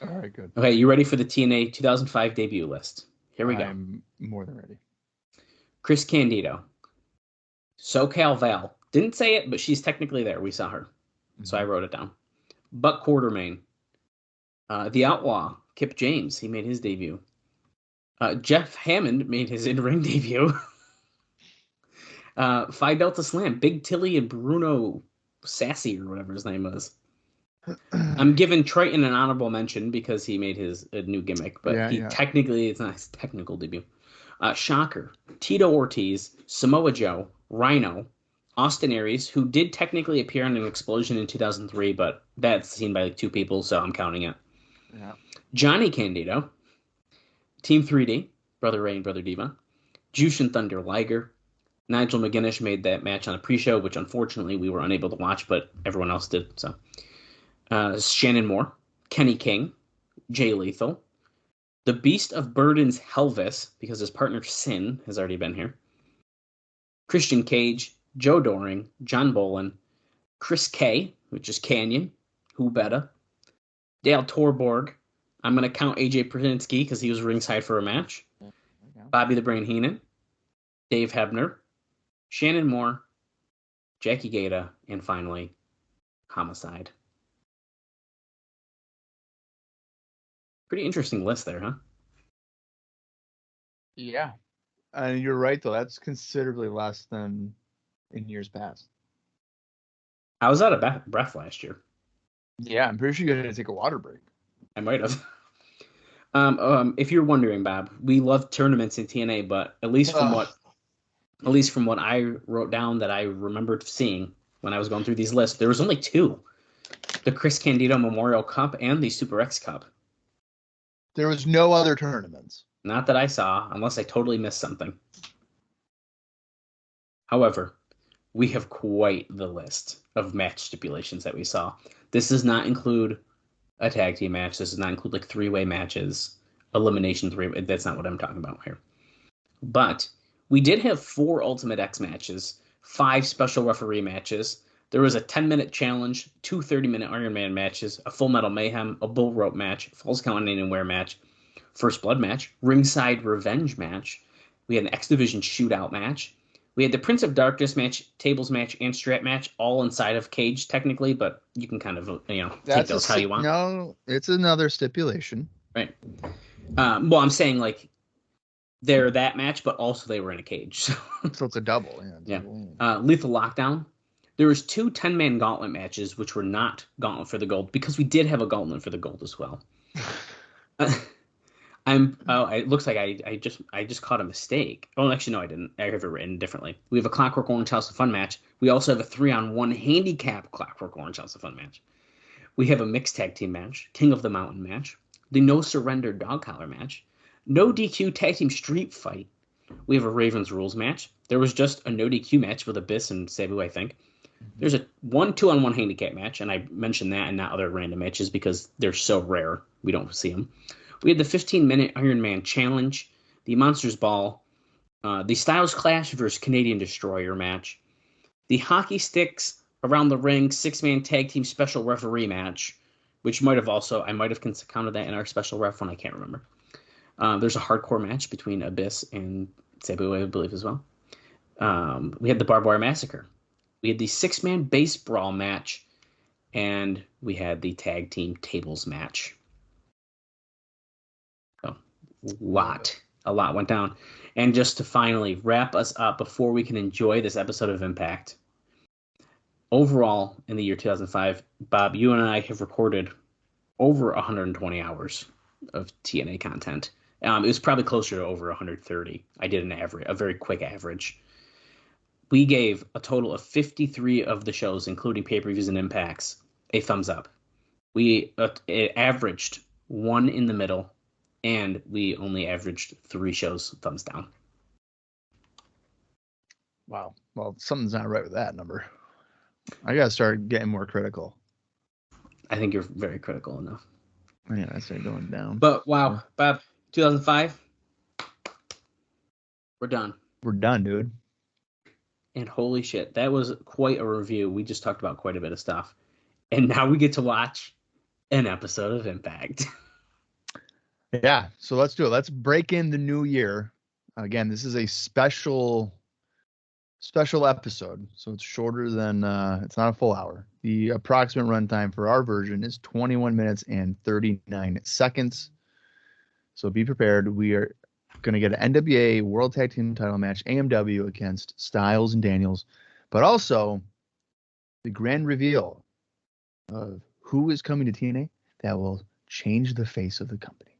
All right, good. Okay, you ready for the TNA 2005 debut list? Here we go. I'm more than ready. Chris Candido. SoCal Val. Didn't say it, but she's technically there. We saw her. Mm-hmm. So I wrote it down. Buck Quartermain. The Outlaw. Kip James. He made his debut. Jeff Hammond made his in-ring debut. Phi Delta Slam. Big Tilly and Bruno Sassy or whatever his name was. I'm giving Triton an honorable mention because he made his new gimmick, but technically it's not his technical debut. Shocker, Tito Ortiz, Samoa Joe, Rhino, Austin Aries, who did technically appear on an Explosion in 2003, but that's seen by 2 people, so I'm counting it. Yeah. Johnny Candido, Team 3D, Brother Ray and Brother Diva, Jushin Thunder Liger, Nigel McGuinness made that match on a pre-show, which unfortunately we were unable to watch, but everyone else did, so. Shannon Moore, Kenny King, Jay Lethal, the Beast of Burden's Helvis, because his partner Sin has already been here, Christian Cage, Joe Doring, John Bolin, Chris K, which is Canyon, who better, Dale Torborg, I'm going to count AJ Przinsky because he was ringside for a match, Bobby the Brain Heenan, Dave Hebner, Shannon Moore, Jackie Gata, and finally, Homicide. Pretty interesting list there, huh? Yeah. And you're right, though. That's considerably less than in years past. I was out of breath last year. Yeah, I'm pretty sure you had to take a water break. I might have. If you're wondering, Bob, we love tournaments in TNA, but at least from what I wrote down that I remembered seeing when I was going through these lists, there was only 2. The Chris Candido Memorial Cup and the Super X Cup. There was no other tournaments. Not that I saw, unless I totally missed something. However, we have quite the list of match stipulations that we saw. This does not include a tag team match. This does not include 3-way matches, elimination 3. That's not what I'm talking about here. But We did have 4 Ultimate X matches, 5 special referee matches. There was a 10-minute challenge, 2 30-minute Iron Man matches, a Full Metal Mayhem, a Bull Rope match, Falls Count Anywhere match, First Blood match, Ringside Revenge match. We had an X Division shootout match. We had the Prince of Darkness match, tables match, and strat match, all inside of cage technically, but you can kind of take those how you want. No, it's another stipulation. Right. Well, I'm saying like they're that match, but also they were in a cage. So it's a double. Yeah. Lethal Lockdown. There was 2 10-man gauntlet matches, which were not gauntlet for the gold, because we did have a gauntlet for the gold as well. It looks like I just caught a mistake. Oh, actually, no, I didn't. I have it written differently. We have a Clockwork Orange House of Fun match. We also have a 3-on-1 handicap Clockwork Orange House of Fun match. We have a mixed tag team match, King of the Mountain match, the No Surrender Dog Collar match, no DQ tag team street fight. We have a Ravens Rules match. There was just a no DQ match with Abyss and Sabu, I think. There's a 2-on-1 handicap match, and I mentioned that and not other random matches because they're so rare. We don't see them. We had the 15-minute Iron Man challenge, the Monsters Ball, the Styles Clash versus Canadian Destroyer match, the hockey sticks around the ring 6-man tag team special referee match, which I might have counted that in our special ref one. I can't remember. There's a hardcore match between Abyss and Sabu, I believe, as well. We had the Barbed Wire Massacre. We had the 6-man base brawl match, and we had the tag team tables match. So, a lot went down. And just to finally wrap us up before we can enjoy this episode of Impact, overall in the year 2005, Bob, you and I have recorded over 120 hours of TNA content. It was probably closer to over 130. I did a very quick average. We gave a total of 53 of the shows, including pay-per-views and impacts, a thumbs up. We averaged 1 in the middle, and we only averaged 3 shows thumbs down. Wow. Well, something's not right with that number. I gotta start getting more critical. I think you're very critical enough. Yeah, I start going down. But wow, Bob, 2005, we're done. We're done, dude. And holy shit, that was quite a review. We just talked about quite a bit of stuff. And now we get to watch an episode of Impact. Yeah, so let's do it. Let's break in the new year. Again, this is a special episode, so it's shorter than it's not a full hour. The approximate runtime for our version is 21 minutes and 39 seconds. So be prepared. We are going to get an NWA World Tag Team title match, AMW against Styles and Daniels, but also the grand reveal of who is coming to TNA that will change the face of the company.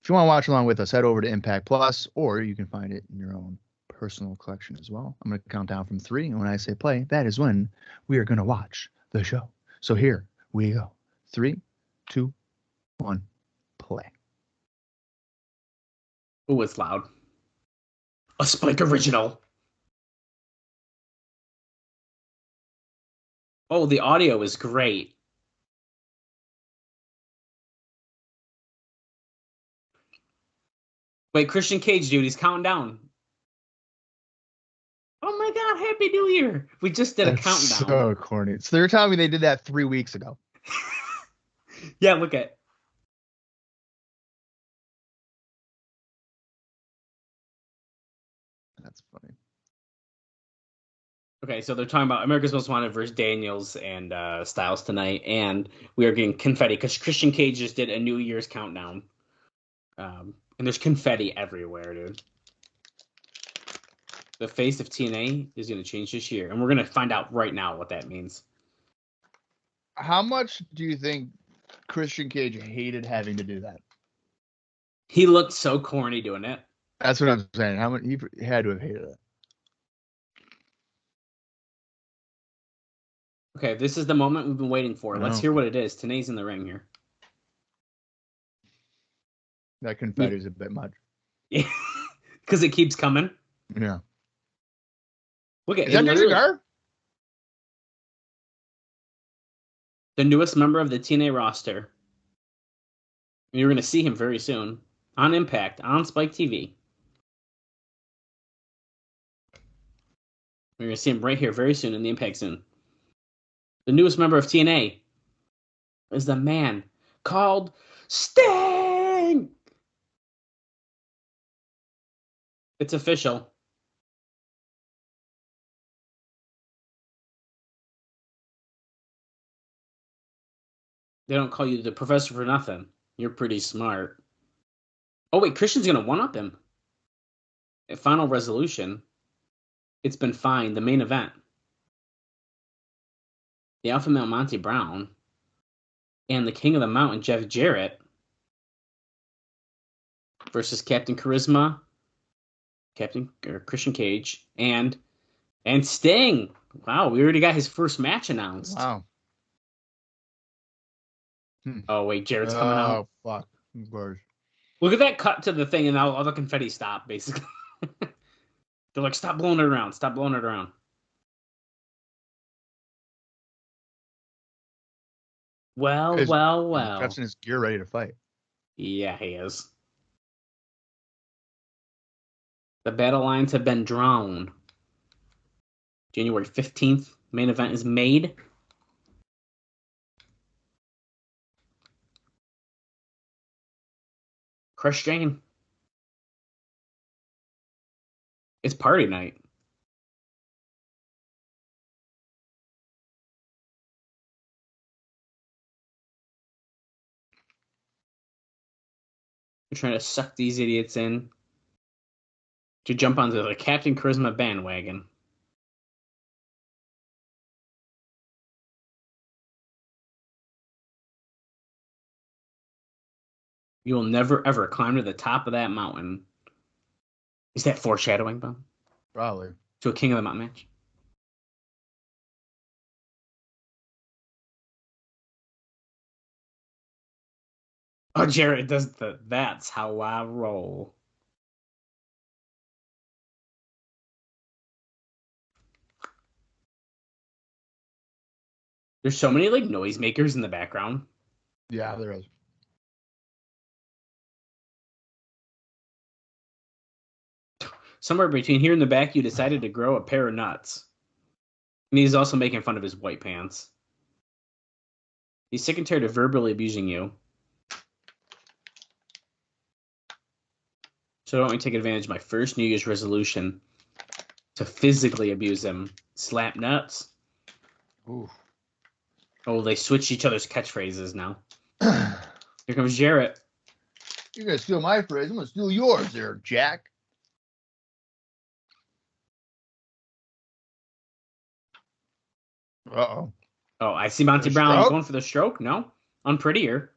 If you want to watch along with us, head over to Impact Plus, or you can find it in your own personal collection as well. I'm going to count down from 3, and when I say play, that is when we are going to watch the show. So here we go. 3, 2, 1, play. Oh, it's loud. A Spike original. Oh, the audio is great. Wait, Christian Cage, dude, he's counting down. Oh my God, Happy New Year. We just did a countdown. So corny. So they're telling me they did that 3 weeks ago. Yeah, look at. That's funny. Okay, so they're talking about America's Most Wanted versus Daniels and Styles tonight, and we are getting confetti because Christian Cage just did a New Year's countdown. And there's confetti everywhere, dude. The face of TNA is going to change this year, and we're going to find out right now what that means. How much do you think Christian Cage hated having to do that? He looked so corny doing it. That's what I'm saying. How much he had to have hated it. Okay, this is the moment we've been waiting for. Let's hear what it is. Tanae's in the ring here. That confetti is a bit much. Yeah, because it keeps coming. Yeah. Look at is that your cigar? The newest member of the TNA roster. You're going to see him very soon on Impact on Spike TV. We're going to see him right here very soon in the Impact Zone. The newest member of TNA is the man called Sting. It's official. They don't call you the professor for nothing. You're pretty smart. Oh, wait, Christian's going to one-up him. At Final Resolution, it's been fine. The main event. The Alpha Male Monty Brown and the King of the Mountain, Jeff Jarrett, versus Captain Charisma, Christian Cage, and Sting. Wow, we already got his first match announced. Wow. Oh, wait, Jarrett's coming out. Oh, fuck. Of course. Look at that cut to the thing, and all the confetti stopped, basically. They're like, stop blowing it around. Stop blowing it around. Well. Jeff's in his gear ready to fight. Yeah, he is. The battle lines have been drawn. January 15th, main event is made. Crush Jane. It's party night. We're trying to suck these idiots in to jump onto the Captain Charisma bandwagon. You will never, ever climb to the top of that mountain. Is that foreshadowing, Bob? Probably. To a King of the Mountain match? Oh, Jarrett does that's how I roll. There's so many like noisemakers in the background. Yeah, there is. Somewhere between here and the back, you decided to grow a pair of nuts. And he's also making fun of his white pants. He's sick and tired of verbally abusing you. So don't we take advantage of my first New Year's resolution to physically abuse him. Slap nuts. Ooh. Oh, they switched each other's catchphrases now. Here comes Jarrett. You're going to steal my phrase. I'm going to steal yours there, Jack. Uh-oh. Oh, I see Monty Brown stroke? going for the stroke. No, unprettier.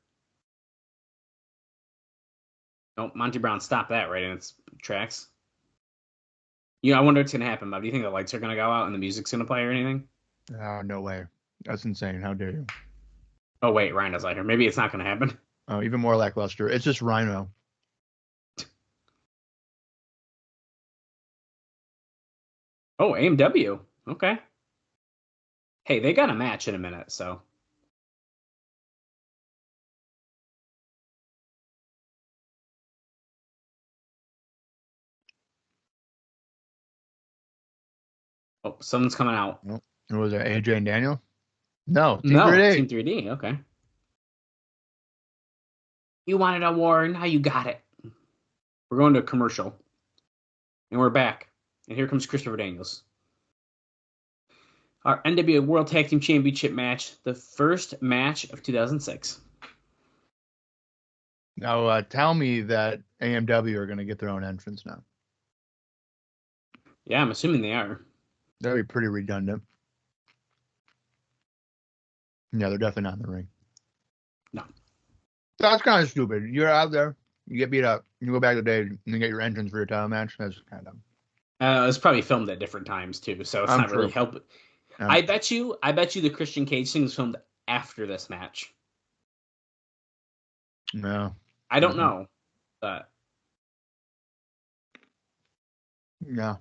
No, Monty Brown stopped that right in its tracks. I wonder what's going to happen, Bob. Do you think the lights are going to go out and the music's going to play or anything? Oh, no way. That's insane. How dare you? Oh, wait, Rhino's out here. Maybe it's not going to happen. Oh, even more lackluster. It's just Rhino. Oh, AMW. Okay. Hey, they got a match in a minute, so. Oh, someone's coming out. Nope. And was it AJ and Daniel? No, Team No, 3D. Team 3D. Okay. You wanted a war, now you got it. We're going to a commercial. And we're back. And here comes Christopher Daniels. Our NWA World Tag Team Championship match, the first match of 2006. Now, tell me that AMW are going to get their own entrance now. Yeah, I'm assuming they are. That'd be pretty redundant. Yeah, they're definitely not in the ring. No. That's kind of stupid. You're out there, you get beat up, you go back to the day, and you get your entrance for your title match. That's kind of. It was probably filmed at different times too, so it's not really helping. I bet you the Christian Cage thing was filmed after this match. No. I don't know, but yeah,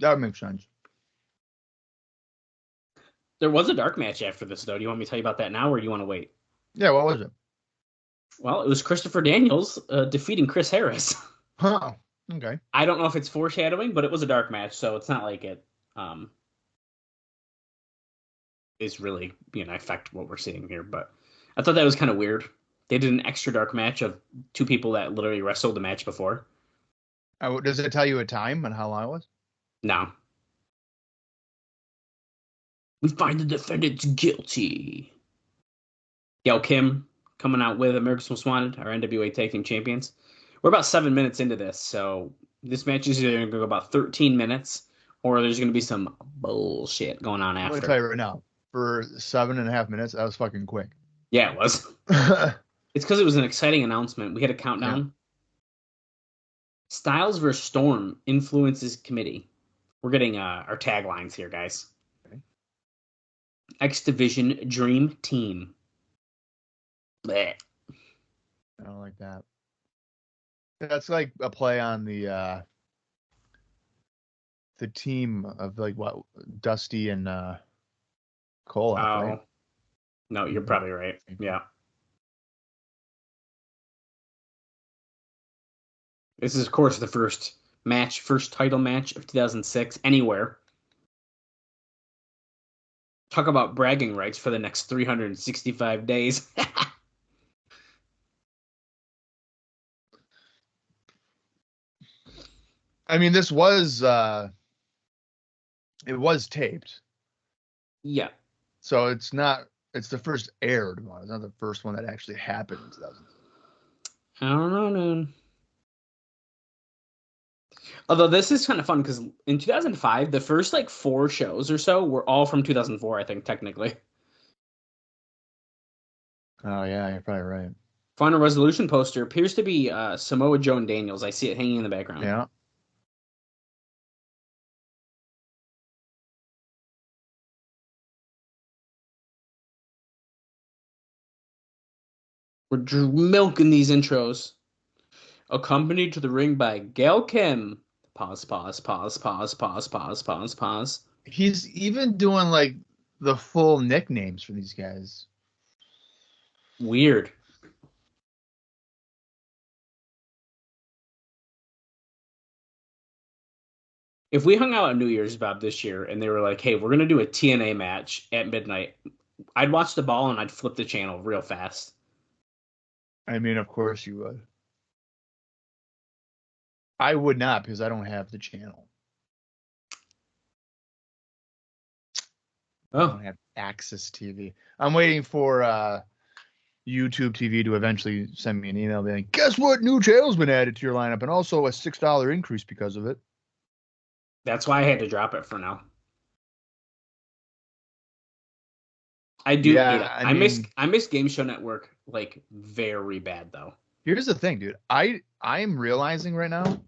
that would make sense. There was a dark match after this, though. Do you want me to tell you about that now, or do you want to wait? Yeah, what was it? Well, it was Christopher Daniels defeating Chris Harris. Huh. Okay. I don't know if it's foreshadowing, but it was a dark match, so it's not like it is really affect what we're seeing here. But I thought that was kind of weird. They did an extra dark match of two people that literally wrestled the match before. Does it tell you a time and how long it was? No. We find the defendants guilty. Gail Kim coming out with America's Most Wanted, our NWA Tag Team Champions. We're about 7 minutes into this, so this match is either going to go about 13 minutes or there's going to be some bullshit going on I'm after. going to tell you right now, for 7.5 minutes, that was fucking quick. Yeah, it was. It's because it was an exciting announcement. We had a countdown. Yeah. Styles versus Storm influences committee. We're getting our taglines here, guys. Okay. X Division Dream Team. Blech. I don't like that. That's like a play on the team of like what Dusty and Cole. Right? No, you're probably right. Yeah. This is, of course, the first title match of 2006 anywhere. Talk about bragging rights for the next 365 days. I mean, this was it was taped. Yeah. So it's the first aired one. It's not the first one that actually happened in 2000. I don't know, dude. Although this is kind of fun because in 2005, the first like 4 shows or so were all from 2004, I think, technically. Oh, yeah, you're probably right. Final Resolution poster appears to be Samoa Joe and Daniels. I see it hanging in the background. Yeah. We're milking these intros. Accompanied to the ring by Gail Kim. Pause. He's even doing like the full nicknames for these guys. Weird. If we hung out at New Year's, Bob, this year, and they were like, hey, we're going to do a TNA match at midnight, I'd watch the ball and I'd flip the channel real fast. I mean, of course you would. I would not because I don't have the channel. Oh. I don't have Access TV. I'm waiting for YouTube TV to eventually send me an email being, guess what? New channel's been added to your lineup and also a $6 increase because of it. That's why I had to drop it for now. I do. Yeah, I miss Game Show Network like very bad though. Here's the thing, dude. I'm realizing right now,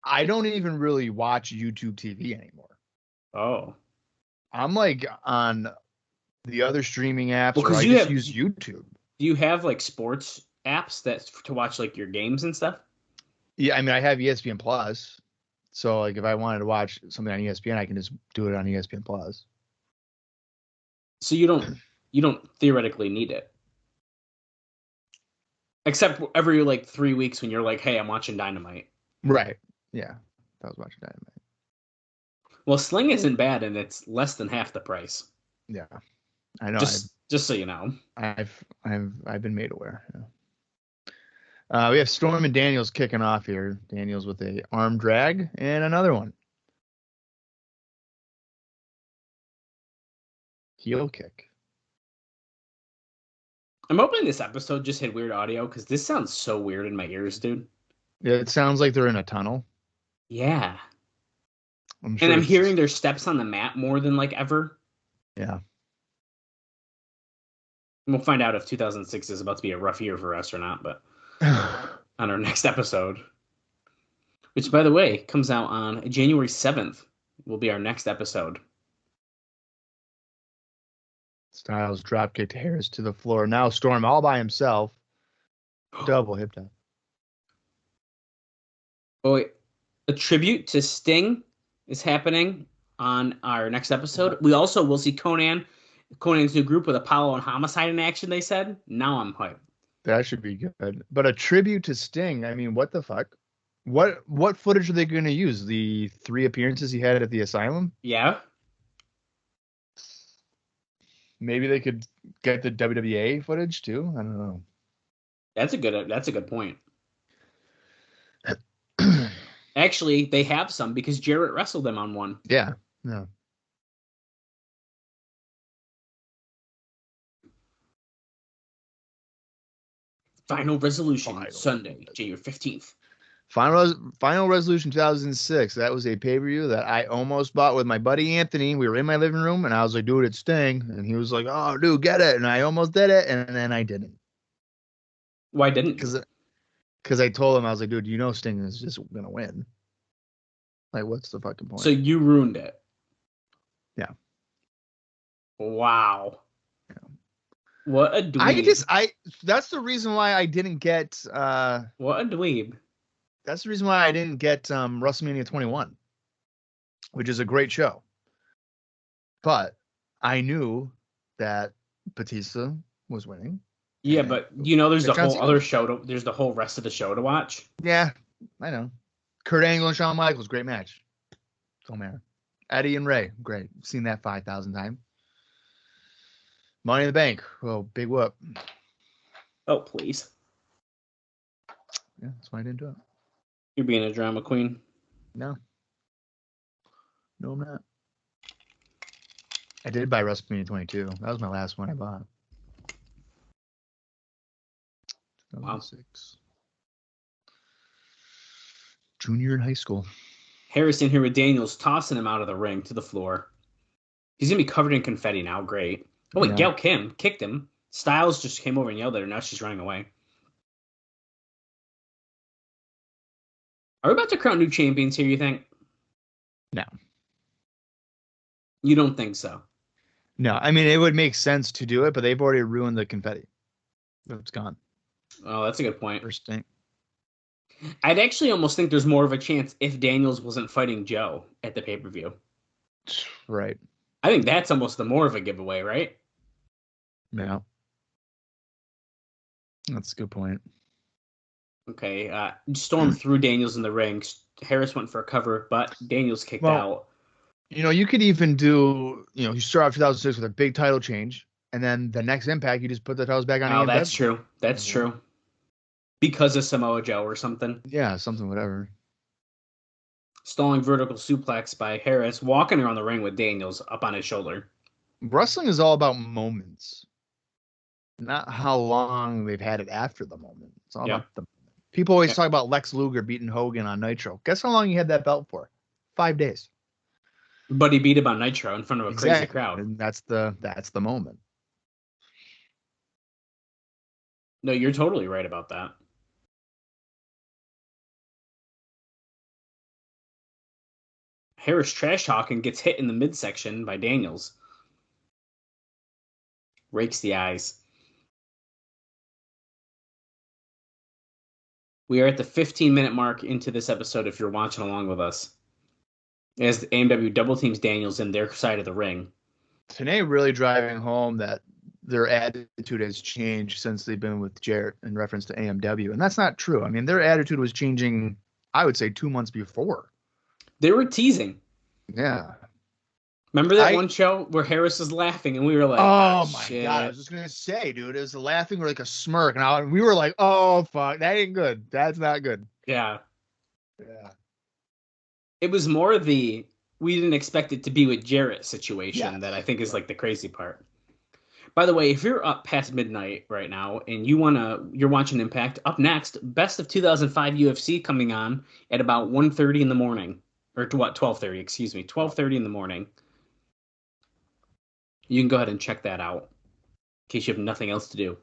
I don't even really watch YouTube TV anymore. Oh. I'm like on the other streaming apps, or I just use YouTube. Do you have like sports apps to watch like your games and stuff? Yeah, I mean, I have ESPN Plus. So like if I wanted to watch something on ESPN, I can just do it on ESPN Plus. So you don't theoretically need it. Except every like 3 weeks when you're like, hey, I'm watching Dynamite. Right. Yeah. I was watching Dynamite. Well, Sling isn't bad and it's less than half the price. Yeah. I know. Just so you know. I've been made aware. Yeah. We have Storm and Daniels kicking off here. Daniels with a arm drag and another one. Heel kick. I'm hoping this episode just had weird audio because this sounds so weird in my ears, dude. Yeah, it sounds like they're in a tunnel. Yeah. I'm hearing their steps on the mat more than like ever. Yeah. And we'll find out if 2006 is about to be a rough year for us or not, but on our next episode, which by the way comes out on January 7th, will be our next episode. Styles dropkicked Harris to the floor. Now Storm all by himself. Double hip tap. Oh, wait. A tribute to Sting is happening on our next episode. We also will see Conan's new group with Apollo and Homicide in action, they said. Now I'm hyped. That should be good. But a tribute to Sting, I mean, what the fuck? What footage are they going to use? The 3 appearances he had at the asylum? Yeah. Maybe they could get the WWA footage too. I don't know. That's a good point. Actually, they have some because Jarrett wrestled them on one. Yeah. No. Final Resolution, Sunday, January 15th. Final Resolution 2006. That was a pay-per-view that I almost bought with my buddy Anthony. We were in my living room, and I was like, dude, it's Sting. And he was like, oh, dude, get it. And I almost did it, and then I didn't. Why didn't you? Because I told him, I was like, dude, you know Sting is just going to win. Like, what's the fucking point? So you ruined it. Yeah. Wow. Yeah. What a dweeb. That's the reason why I didn't get... what a dweeb. That's the reason why I didn't get WrestleMania 21, which is a great show. But I knew that Batista was winning. Yeah, but there's the whole other show. There's the whole rest of the show to watch. Yeah, I know. Kurt Angle and Shawn Michaels, great match. Don't matter. Eddie and Ray, great. Seen that 5,000 times. Money in the Bank, oh, big whoop. Oh, please. Yeah, that's why I didn't do it. You're being a drama queen. No, I'm not. I did buy WrestleMania 22. That was my last one I bought. Wow. Junior in high school. Harris in here with Daniels, tossing him out of the ring to the floor. He's going to be covered in confetti now. Great. Oh, wait, yeah. Gail Kim kicked him. Styles just came over and yelled at her. Now she's running away. Are we about to crown new champions here, you think? No. You don't think so? No. I mean, it would make sense to do it, but they've already ruined the confetti. It's gone. Oh, that's a good point. First thing. I'd actually almost think there's more of a chance if Daniels wasn't fighting Joe at the pay-per-view. Right. I think that's almost the more of a giveaway, right? Yeah. That's a good point. Okay, Storm threw Daniels in the ring. Harris went for a cover, but Daniels kicked out. You could even do, you start off 2006 with a big title change, and then the next Impact, you just put the titles back on. Oh, that's true. That's true. Because of Samoa Joe or something. Yeah, something, whatever. Stalling vertical suplex by Harris, walking around the ring with Daniels up on his shoulder. Wrestling is all about moments, not how long they've had it after the moment. It's all about the moment. People always talk about Lex Luger beating Hogan on Nitro. Guess how long he had that belt for? 5 days. But he beat him on Nitro in front of a crazy crowd. And that's the moment. No, you're totally right about that. Harris trash talking gets hit in the midsection by Daniels. Rakes the eyes. We are at the 15-minute mark into this episode if you're watching along with us. As the AMW double teams Daniels in their side of the ring. TNA really driving home that their attitude has changed since they've been with Jarrett in reference to AMW. And that's not true. I mean, their attitude was changing, I would say, 2 months before. They were teasing. Yeah. Remember that one show where Harris was laughing and we were like, oh my shit. God, I was just going to say, dude, it was laughing or like a smirk. And we were like, oh, fuck, that ain't good. That's not good. Yeah. Yeah. It was more we didn't expect it to be with Jarrett situation that I think is like the crazy part. By the way, if you're up past midnight right now and you're watching Impact, up next, Best of 2005 UFC coming on at about 1:30 in the morning. Or 12:30, excuse me, 12:30 in the morning. You can go ahead and check that out in case you have nothing else to do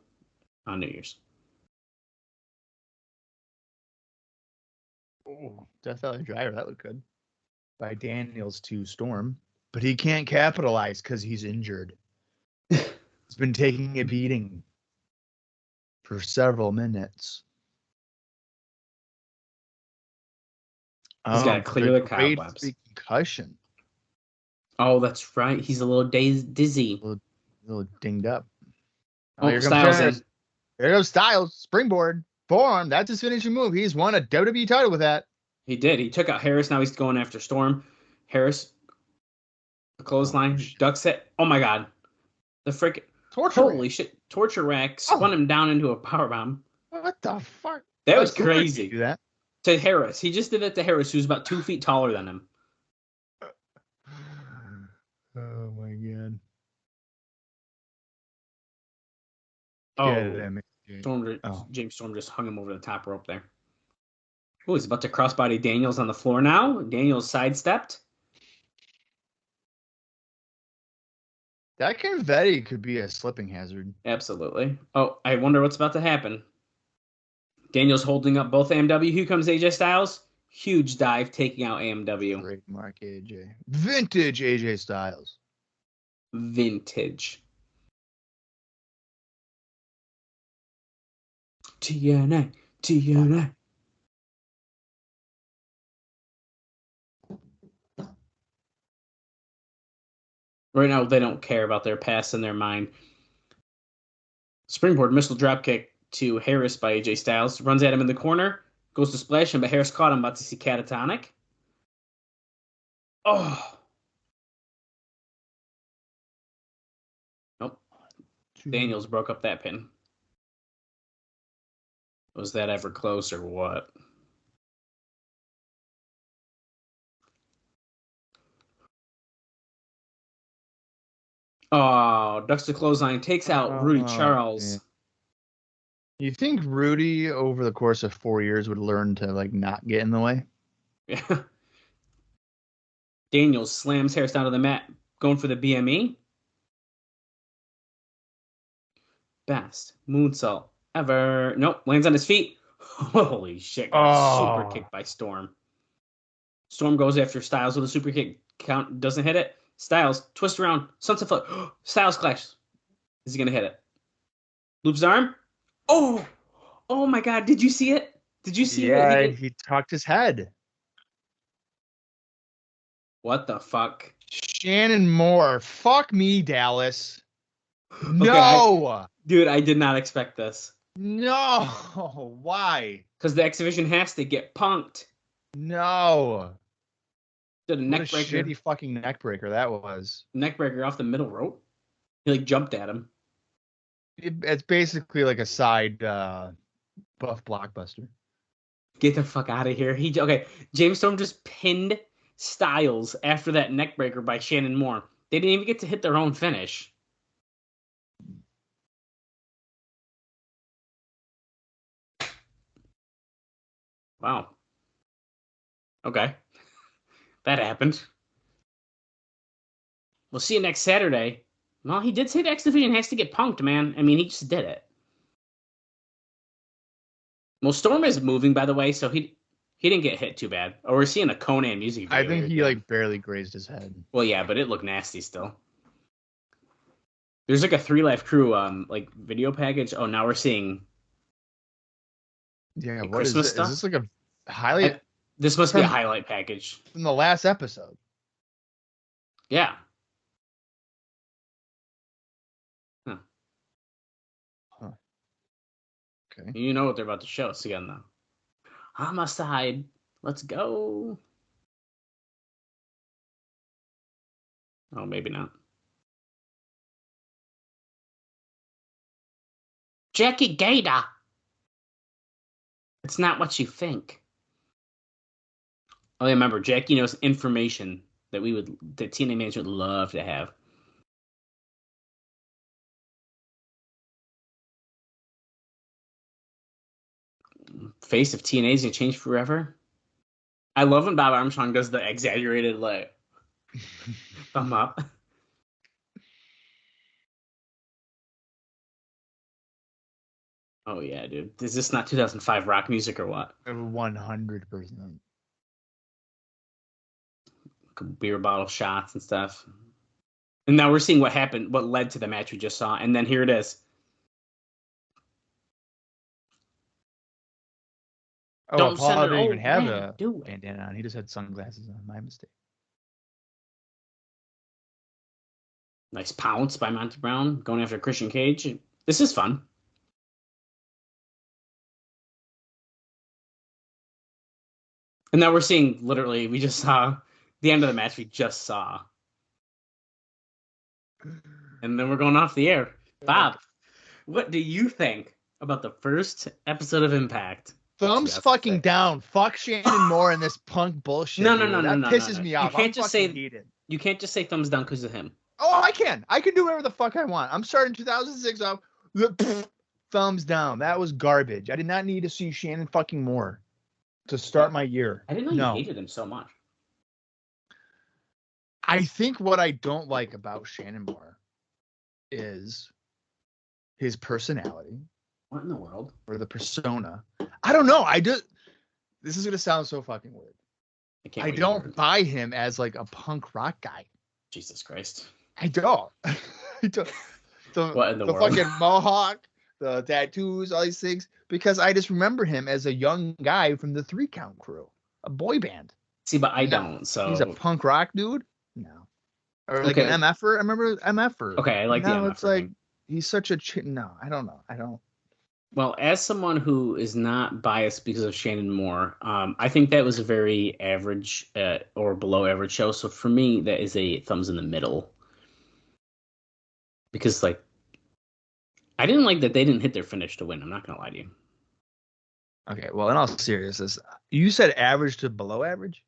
on New Year's. Oh, Death Valley Driver, that looked good. By Daniels to Storm. But he can't capitalize because he's injured. He's been taking a beating for several minutes. He's got to clear the cobwebs. Concussion. Oh, that's right. He's a little dizzy. A little dinged up. Here comes There goes Styles. Springboard. Forearm. That's his finishing move. He's won a WWE title with that. He did. He took out Harris. Now he's going after Storm. Harris. The clothesline. Ducks it. Oh, my God. The freaking Torture holy rack. shit! Torture rack spun him down into a powerbomb. What the fuck? That was Who would crazy. do that? To Harris, he just did it to Harris, who's about 2 feet taller than him. Oh my god. Oh, James Storm just hung him over the top rope there. Oh, he's about to crossbody Daniels on the floor now. Daniels sidestepped. That confetti could be a slipping hazard. Absolutely. Oh, I wonder what's about to happen. Daniels holding up both AMW. Here comes AJ Styles. Huge dive, taking out AMW. Trademark AJ. Vintage AJ Styles. Vintage. TNA. TNA. Right now, they don't care about their past in their mind. Springboard missile dropkick to Harris by AJ Styles. Runs at him in the corner. Goes to splash him, but Harris caught him. About to see catatonic. Oh. Nope. Daniels broke up that pin. Was that ever close or what? Oh, ducks the clothesline, takes out Rudy Charles. Yeah. You think Rudy, over the course of 4 years, would learn to not get in the way? Yeah. Daniels slams Harris down to the mat, going for the BME. Best moonsault ever. Nope, lands on his feet. Holy shit! Super kick by Storm. Storm goes after Styles with a super kick. Count doesn't hit it. Styles twist around. Sunset flip. Styles clash. Is he gonna hit it? Loops arm. Oh my God! Did you see it? Did you see it? Yeah, he tucked his head. What the fuck? Shannon Moore. Fuck me, Dallas. No! Dude, I did not expect this. No! Why? Because the X Division has to get punked. No! Did a What neck a breaker. shitty fucking neck breaker that was. Neck breaker off the middle rope. He jumped at him. It's basically like a side buff blockbuster. Get the fuck out of here. James Storm just pinned Styles after that neck breaker by Shannon Moore. They didn't even get to hit their own finish. Wow. Okay. That happened. We'll see you next Saturday. Well, he did say the X Division has to get punked, man. I mean, he just did it. Well, Storm is moving, by the way, so he didn't get hit too bad. Oh, we're seeing a Conan music video. I think he barely grazed his head. Well, yeah, but it looked nasty still. There's a 3 Life Crew video package. Oh, now we're seeing. Yeah, what Christmas is stuff? Is this a highlight? This must be a highlight package from the last episode. Yeah. Okay. You know what they're about to show us again, though. Homicide. Let's go. Oh, maybe not. Jackie Gator. It's not what you think. Oh, yeah, remember, Jackie knows information that TNA management would love to have. Face of TNA is gonna change forever. I love when Bob Armstrong does the exaggerated thumb up. Oh yeah, dude. Is this not 2005 rock music or what? 100%. Beer bottle shots and stuff. And now we're seeing what happened, what led to the match we just saw, and then here it is. Oh, Don't Paul send an didn't even old have man, a do it. bandana on. He just had sunglasses on. My mistake. Nice pounce by Monty Brown, going after Christian Cage. This is fun. And now we're seeing, literally, we just saw the end of the match we just saw. and then we're going off the air. Bob, what do you think about the first episode of Impact? Thumbs Yes, fucking down. Fuck Shannon Moore and this punk bullshit. No, dude. That pisses me off. You can't I'm just fucking say heated. You can't just say thumbs down because of him. Oh, I can. I can do whatever the fuck I want. I'm starting 2006 off. Thumbs down. That was garbage. I did not need to see Shannon fucking Moore to start my year. I didn't know you hated him so much. I think what I don't like about Shannon Moore is his personality. What in the world? Or the persona. I don't know. This is going to sound so fucking weird. I don't buy him as like a punk rock guy. Jesus Christ. I don't. What in the world? Fucking mohawk, the tattoos, all these things. Because I just remember him as a young guy from the 3 Count Crew, a boy band. See, but I don't. So he's a punk rock dude. No, or like an MFer. I remember MFer. Okay, I like the MFer. It's like he's such a no. I don't know. I don't. Well, as someone who is not biased because of Shannon Moore, I think that was a very average or below average show. So for me, that is a thumbs in the middle. Because, like, I didn't like that they didn't hit their finish to win. I'm not going to lie to you. Okay, well, in all seriousness, you said average to below average?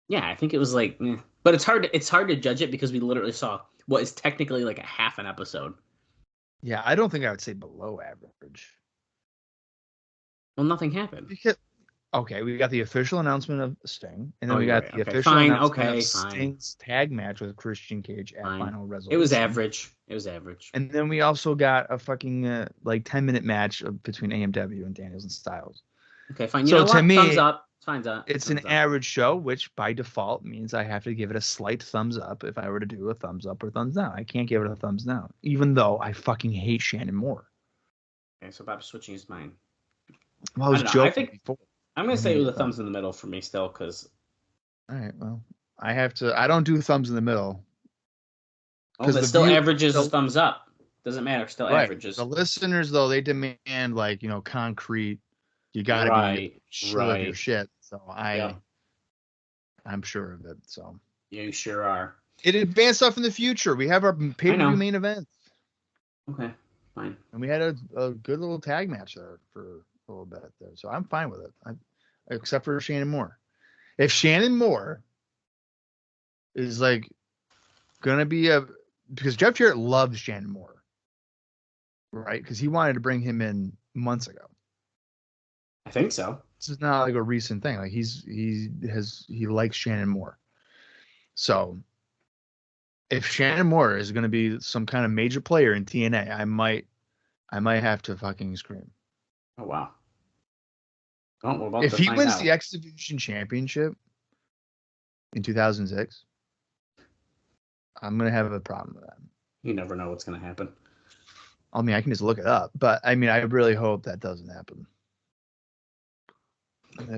Yeah, I think it was like, but it's hard to judge it because we literally saw what is technically like a half an episode. Yeah, I don't think I would say below average. Well, nothing happened. Because, okay, we got the official announcement of Sting, and then we got the official announcement of Sting's tag match with Christian Cage at Final Resolution. It was average. And then we also got a fucking like 10-minute match between AMW and Daniels and Styles. Okay, fine. You know what? Me, thumbs up. It's an average show, which by default means I have to give it a slight thumbs up if I were to do a thumbs up or thumbs down. I can't give it a thumbs down, even though I fucking hate Shannon Moore. Okay, so Bob's switching his mind. Well, I was joking before. I'm going to say it was a thumbs in the middle for me still, because... All right, well, I don't do thumbs in the middle. Oh, but still averages is thumbs up. Doesn't matter, still averages. The listeners, though, they demand, like, concrete. You got to be sure of your shit. So I'm sure of it. So you sure are. It advanced stuff in the future. We have our pay-per-view main event. Okay, fine. And we had a good little tag match there for a little bit there. So I'm fine with it. Except for Shannon Moore. If Shannon Moore is like gonna be because Jeff Jarrett loves Shannon Moore, right? Because he wanted to bring him in months ago. I think so. This is not like a recent thing. Like he likes Shannon Moore. So if Shannon Moore is going to be some kind of major player in TNA, I might have to fucking scream. Oh wow. Oh, we're about if to he find wins out. the X Division Championship in 2006, I'm going to have a problem with that. You never know what's going to happen. I mean, I can just look it up, but I mean, I really hope that doesn't happen.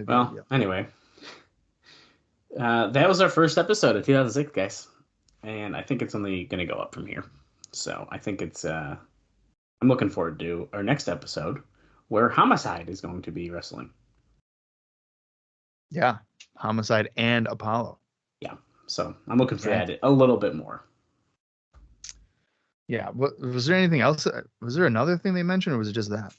Well, anyway, that was our first episode of 2006, guys, and I think it's only going to go up from here. So I think it's. I'm looking forward to our next episode, where Homicide is going to be wrestling. Yeah, Homicide and Apollo. Yeah, so I'm looking for that a little bit more. Yeah, was there anything else? Was there another thing they mentioned, or was it just that?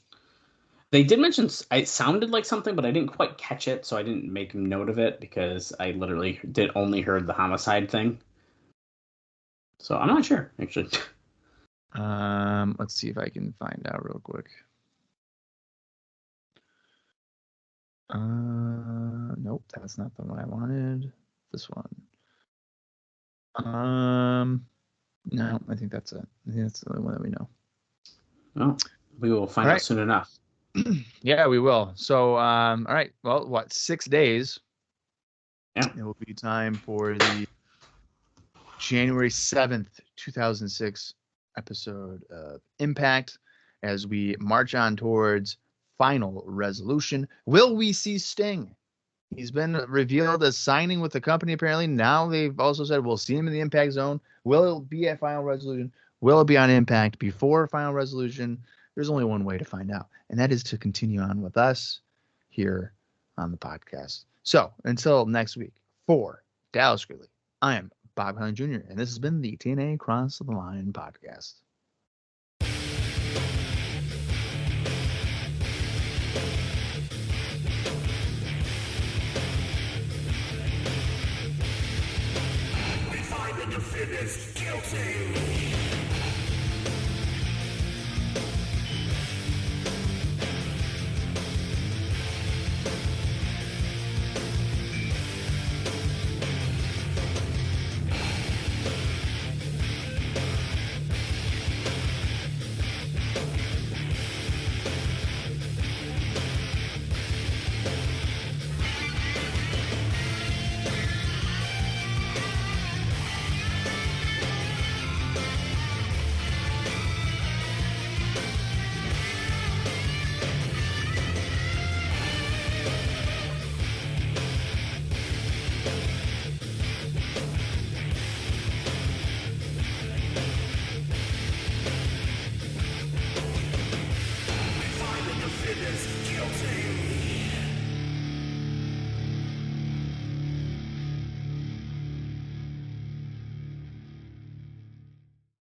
They did mention it sounded like something, but I didn't quite catch it, so I didn't make note of it because I literally only heard the Homicide thing. So I'm not sure, actually. Let's see if I can find out real quick. Nope, that's not the one I wanted. This one. No, I think that's it. I think that's the only one that we know. Well, we will find out soon enough. Yeah, we will. So, all right. Well, 6 days? Yeah. It will be time for the January 7th, 2006 episode of Impact as we march on towards Final Resolution. Will we see Sting? He's been revealed as signing with the company, apparently. Now they've also said we'll see him in the Impact Zone. Will it be at Final Resolution? Will it be on Impact before Final Resolution? There's only one way to find out, and that is to continue on with us here on the podcast. So until next week, for Dallas Gridley, I am Bob Colling Jr., and this has been the TNA Cross the Line podcast. We find the defendants guilty.